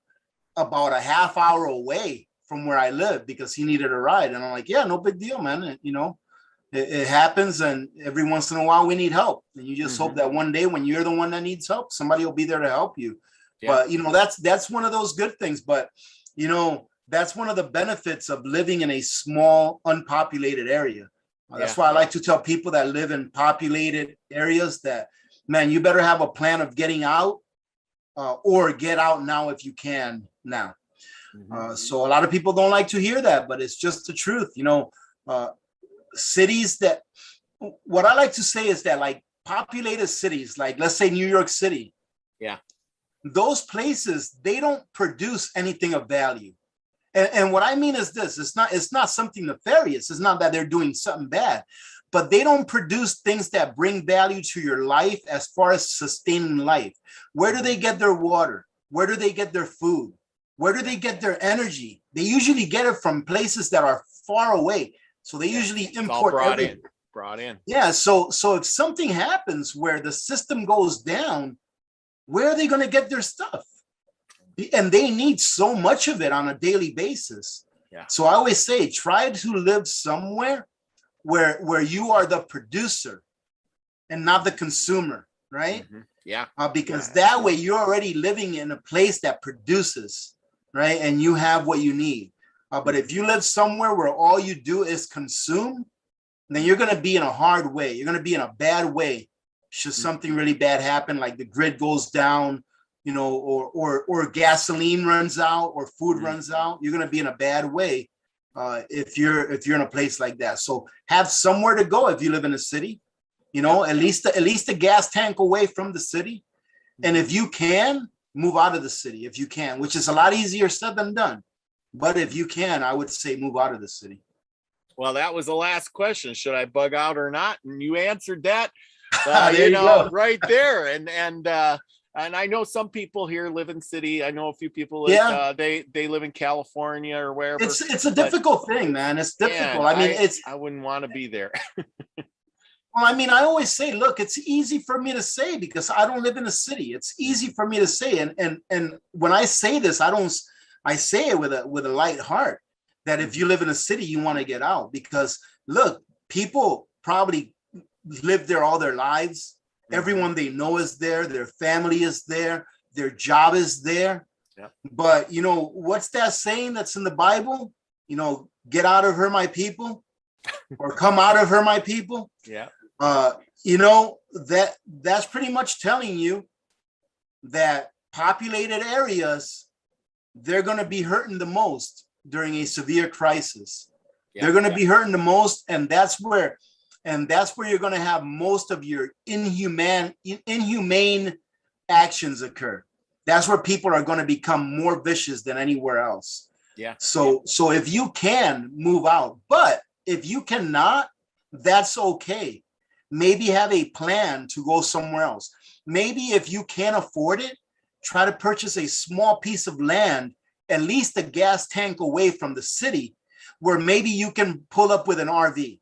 about a half hour away from where I live because he needed a ride, and I'm like, yeah, no big deal, man. It happens, and every once in a while we need help, and you just hope that one day when you're the one that needs help, somebody will be there to help you. Yeah. But that's one of those good things. But that's one of the benefits of living in a small, unpopulated area. That's why I like to tell people that live in populated areas that, man, you better have a plan of getting out or get out now if you can now. So a lot of people don't like to hear that, but it's just the truth. Cities that, what I like to say is that like populated cities, like let's say New York City. Yeah. Those places, they don't produce anything of value. And what I mean is this, it's not something nefarious. It's not that they're doing something bad, but they don't produce things that bring value to your life as far as sustaining life. Where do they get their water? Where do they get their food? Where do they get their energy? They usually get it from places that are far away. So they usually import everything. Brought in. Yeah. So if something happens where the system goes down, where are they going to get their stuff? And they need so much of it on a daily basis. Yeah. So I always say, try to live somewhere where you are the producer and not the consumer, right? Yeah. Because that way you're already living in a place that produces, right? And you have what you need. But if you live somewhere where all you do is consume, then you're going to be in a hard way. You're going to be in a bad way. Should something really bad happen, like the grid goes down, or gasoline runs out or food runs out, you're going to be in a bad way if you're in a place like that. So have somewhere to go if you live in a city, at least the gas tank away from the city. And if you can, move out of the city if you can, which is a lot easier said than done. But if you can, I would say move out of the city. Well, that was the last question. Should I bug out or not? And you answered that, right there. And I know some people here live in city. I know a few people, they live in California or wherever. It's a difficult thing, man. It's difficult. I wouldn't want to be there. Well, I always say, look, it's easy for me to say because I don't live in a city. It's easy for me to say. And when I say this, I say it with a light heart that if you live in a city, you want to get out because look, people probably lived there all their lives. Everyone they know is there. Their family is there. Their job is there. Yeah. But, you know, what's that saying that's in the Bible? You know, get out of her, my people, or come out of her, my people. Yeah. You know, that's pretty much telling you that populated areas, they're going to be hurting the most during a severe crisis. Yeah. They're going to be hurting the most, and that's where you're going to have most of your inhumane actions occur. That's where people are going to become more vicious than anywhere else. Yeah. So if you can move out, but if you cannot, that's okay. Maybe have a plan to go somewhere else. Maybe if you can't afford it, try to purchase a small piece of land, at least a gas tank away from the city, where maybe you can pull up with an RV,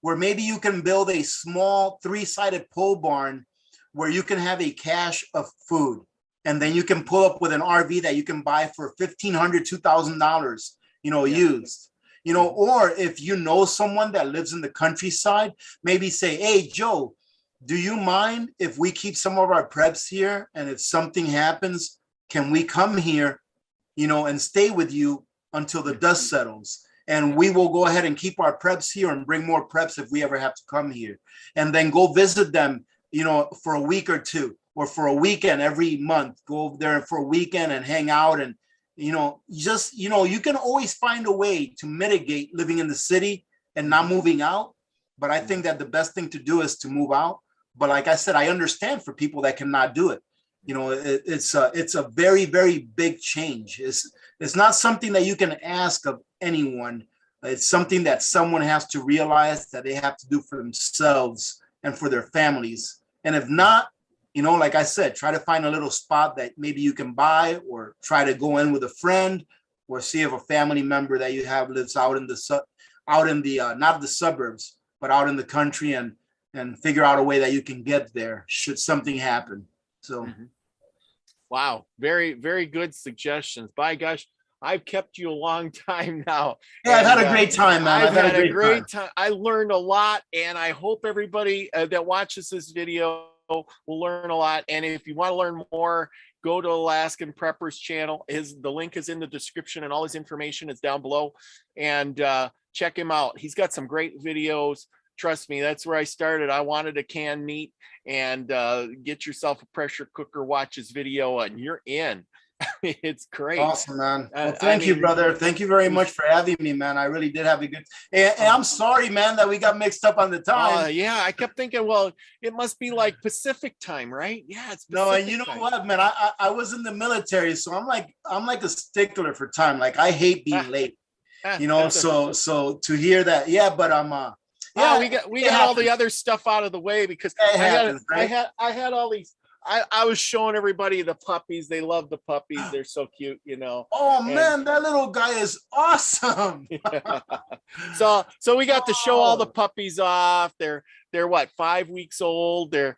where maybe you can build a small 3-sided pole barn where you can have a cache of food. And then you can pull up with an RV that you can buy for $1,500, $2,000, you know, used. You know, or if you know someone that lives in the countryside, maybe say, hey, Joe, do you mind if we keep some of our preps here? And if something happens, can we come here, you know, and stay with you until the dust settles? And we will go ahead and keep our preps here and bring more preps if we ever have to come here. And then go visit them, you know, for a week or two, or for a weekend every month. Go there for a weekend and hang out. And, you know, just, you know, you can always find a way to mitigate living in the city and not moving out. But I think that the best thing to do is to move out. But like I said, I understand for people that cannot do it. You know, it's a very, very big change. It's not something that you can ask of anyone. It's something that someone has to realize that they have to do for themselves and for their families. And if not, you know, like I said, try to find a little spot that maybe you can buy, or try to go in with a friend, or see if a family member that you have lives out in the not the suburbs, but out in the country, and figure out a way that you can get there should something happen. So. Wow. Very, very good suggestions. By gosh, I've kept you a long time now. Yeah, I've had a great time, man. I've had a great time. I learned a lot, and I hope everybody that watches this video will learn a lot. And if you want to learn more, go to Alaskan Prepper's channel. The link is in the description, and all his information is down below. And check him out. He's got some great videos. Trust me, that's where I started. I wanted a canned meat, and get yourself a pressure cooker, watch his video, and you're in. It's great. Awesome, man. Well, thank you, brother. Thank you very much for having me, man. I really did have a good. And I'm sorry, man, that we got mixed up on the time. Yeah, I kept thinking, well, it must be like Pacific time, right? Yeah, it's Pacific no, and you know time. what, man? I was in the military, so I'm like a stickler for time. Like, I hate being late. You know, so to hear that, yeah, but yeah, we got all the other stuff out of the way, because I had all these. I was showing everybody the puppies. They love the puppies. They're so cute, you know. Oh, man, that little guy is awesome. Yeah. So we got to show all the puppies off. They're what, 5 weeks old. They're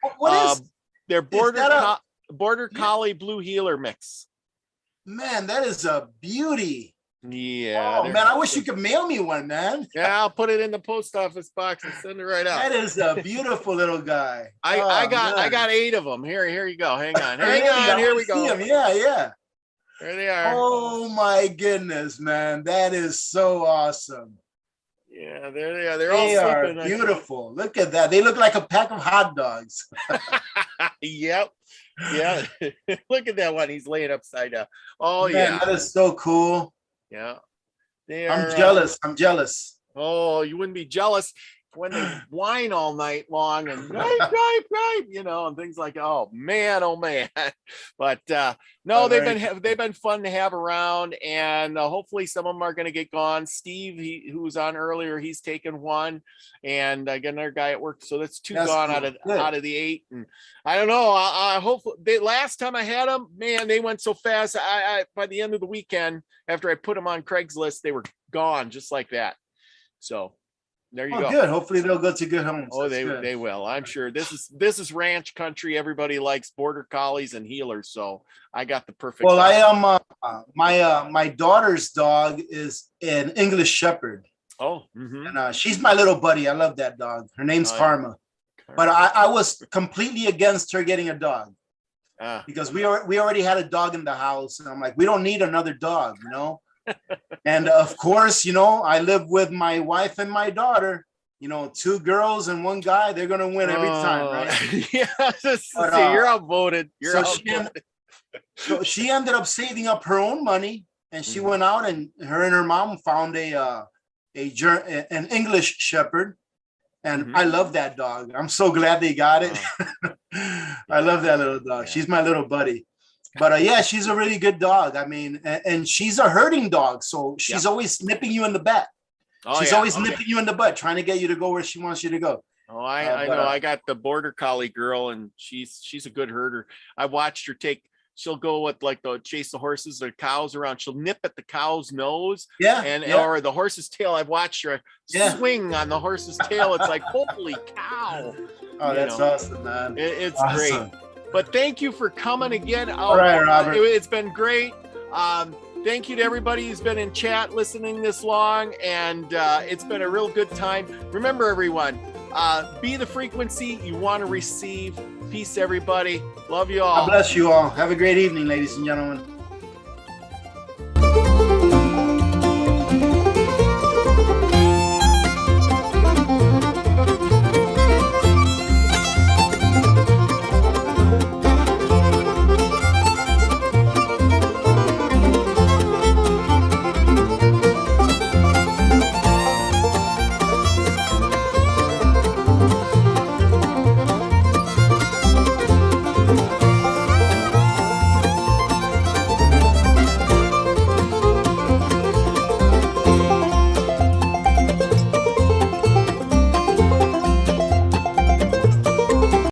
border collie blue heeler mix. Man, that is a beauty. Yeah. Oh, man, I wish you could mail me one, man. Yeah, I'll put it in the post office box and send it right out. That is a beautiful little guy. I got 8 of them. Here you go. Hang on. Here we go. Yeah. There they are. Oh my goodness, man. That is so awesome. Yeah, there they are. They are beautiful. Look at that. They look like a pack of hot dogs. Yep. Yeah. Look at that one. He's laying upside down. Oh, man, yeah. That is so cool. Yeah. I'm jealous. I'm jealous. Oh, you wouldn't be jealous when they whine all night long and right, you know, and things like, oh man. But no, they've been fun to have around, and hopefully some of them are going to get gone. Steve, who was on earlier, he's taken one, and I got another guy at work, so that's 2 gone out of the 8. And I don't know. I hope last time I had them, man, they went so fast. I by the end of the weekend, after I put them on Craigslist, they were gone just like that. So. There you go. Good. Hopefully they'll go to good homes. Oh, they will. I'm sure. This is ranch country. Everybody likes border collies and healers, so I got the perfect. Well, I am. My daughter's dog is an English Shepherd. Oh, mm-hmm. And she's my little buddy. I love that dog. Her name's Karma. But I was completely against her getting a dog because we already had a dog in the house, and I'm like, we don't need another dog, you know. And of course, you know, I live with my wife and my daughter. You know, 2 girls and 1 guy, they're gonna win every time, right? Yeah, you're outvoted. You're outvoted. So she ended up saving up her own money, and she went out, and her mom found an English Shepherd, and I love that dog. I'm so glad they got it. I love that little dog. Yeah. She's my little buddy. But yeah, she's a really good dog. I mean, and she's a herding dog, so she's always nipping you in the back. She's always nipping you in the butt, trying to get you to go where she wants you to go. Oh, I know. I got the border collie girl, and she's a good herder. I watched her she'll go with chase the horses or cows around. She'll nip at the cow's nose, or the horse's tail. I've watched her swing on the horse's tail. It's like, holy cow! Oh, that's awesome, man. It's awesome. Great. But thank you for coming again. All right, Robert. It's been great. Thank you to everybody who's been in chat listening this long, and it's been a real good time. Remember, everyone, be the frequency you want to receive. Peace, everybody. Love you all. God bless you all. Have a great evening, ladies and gentlemen.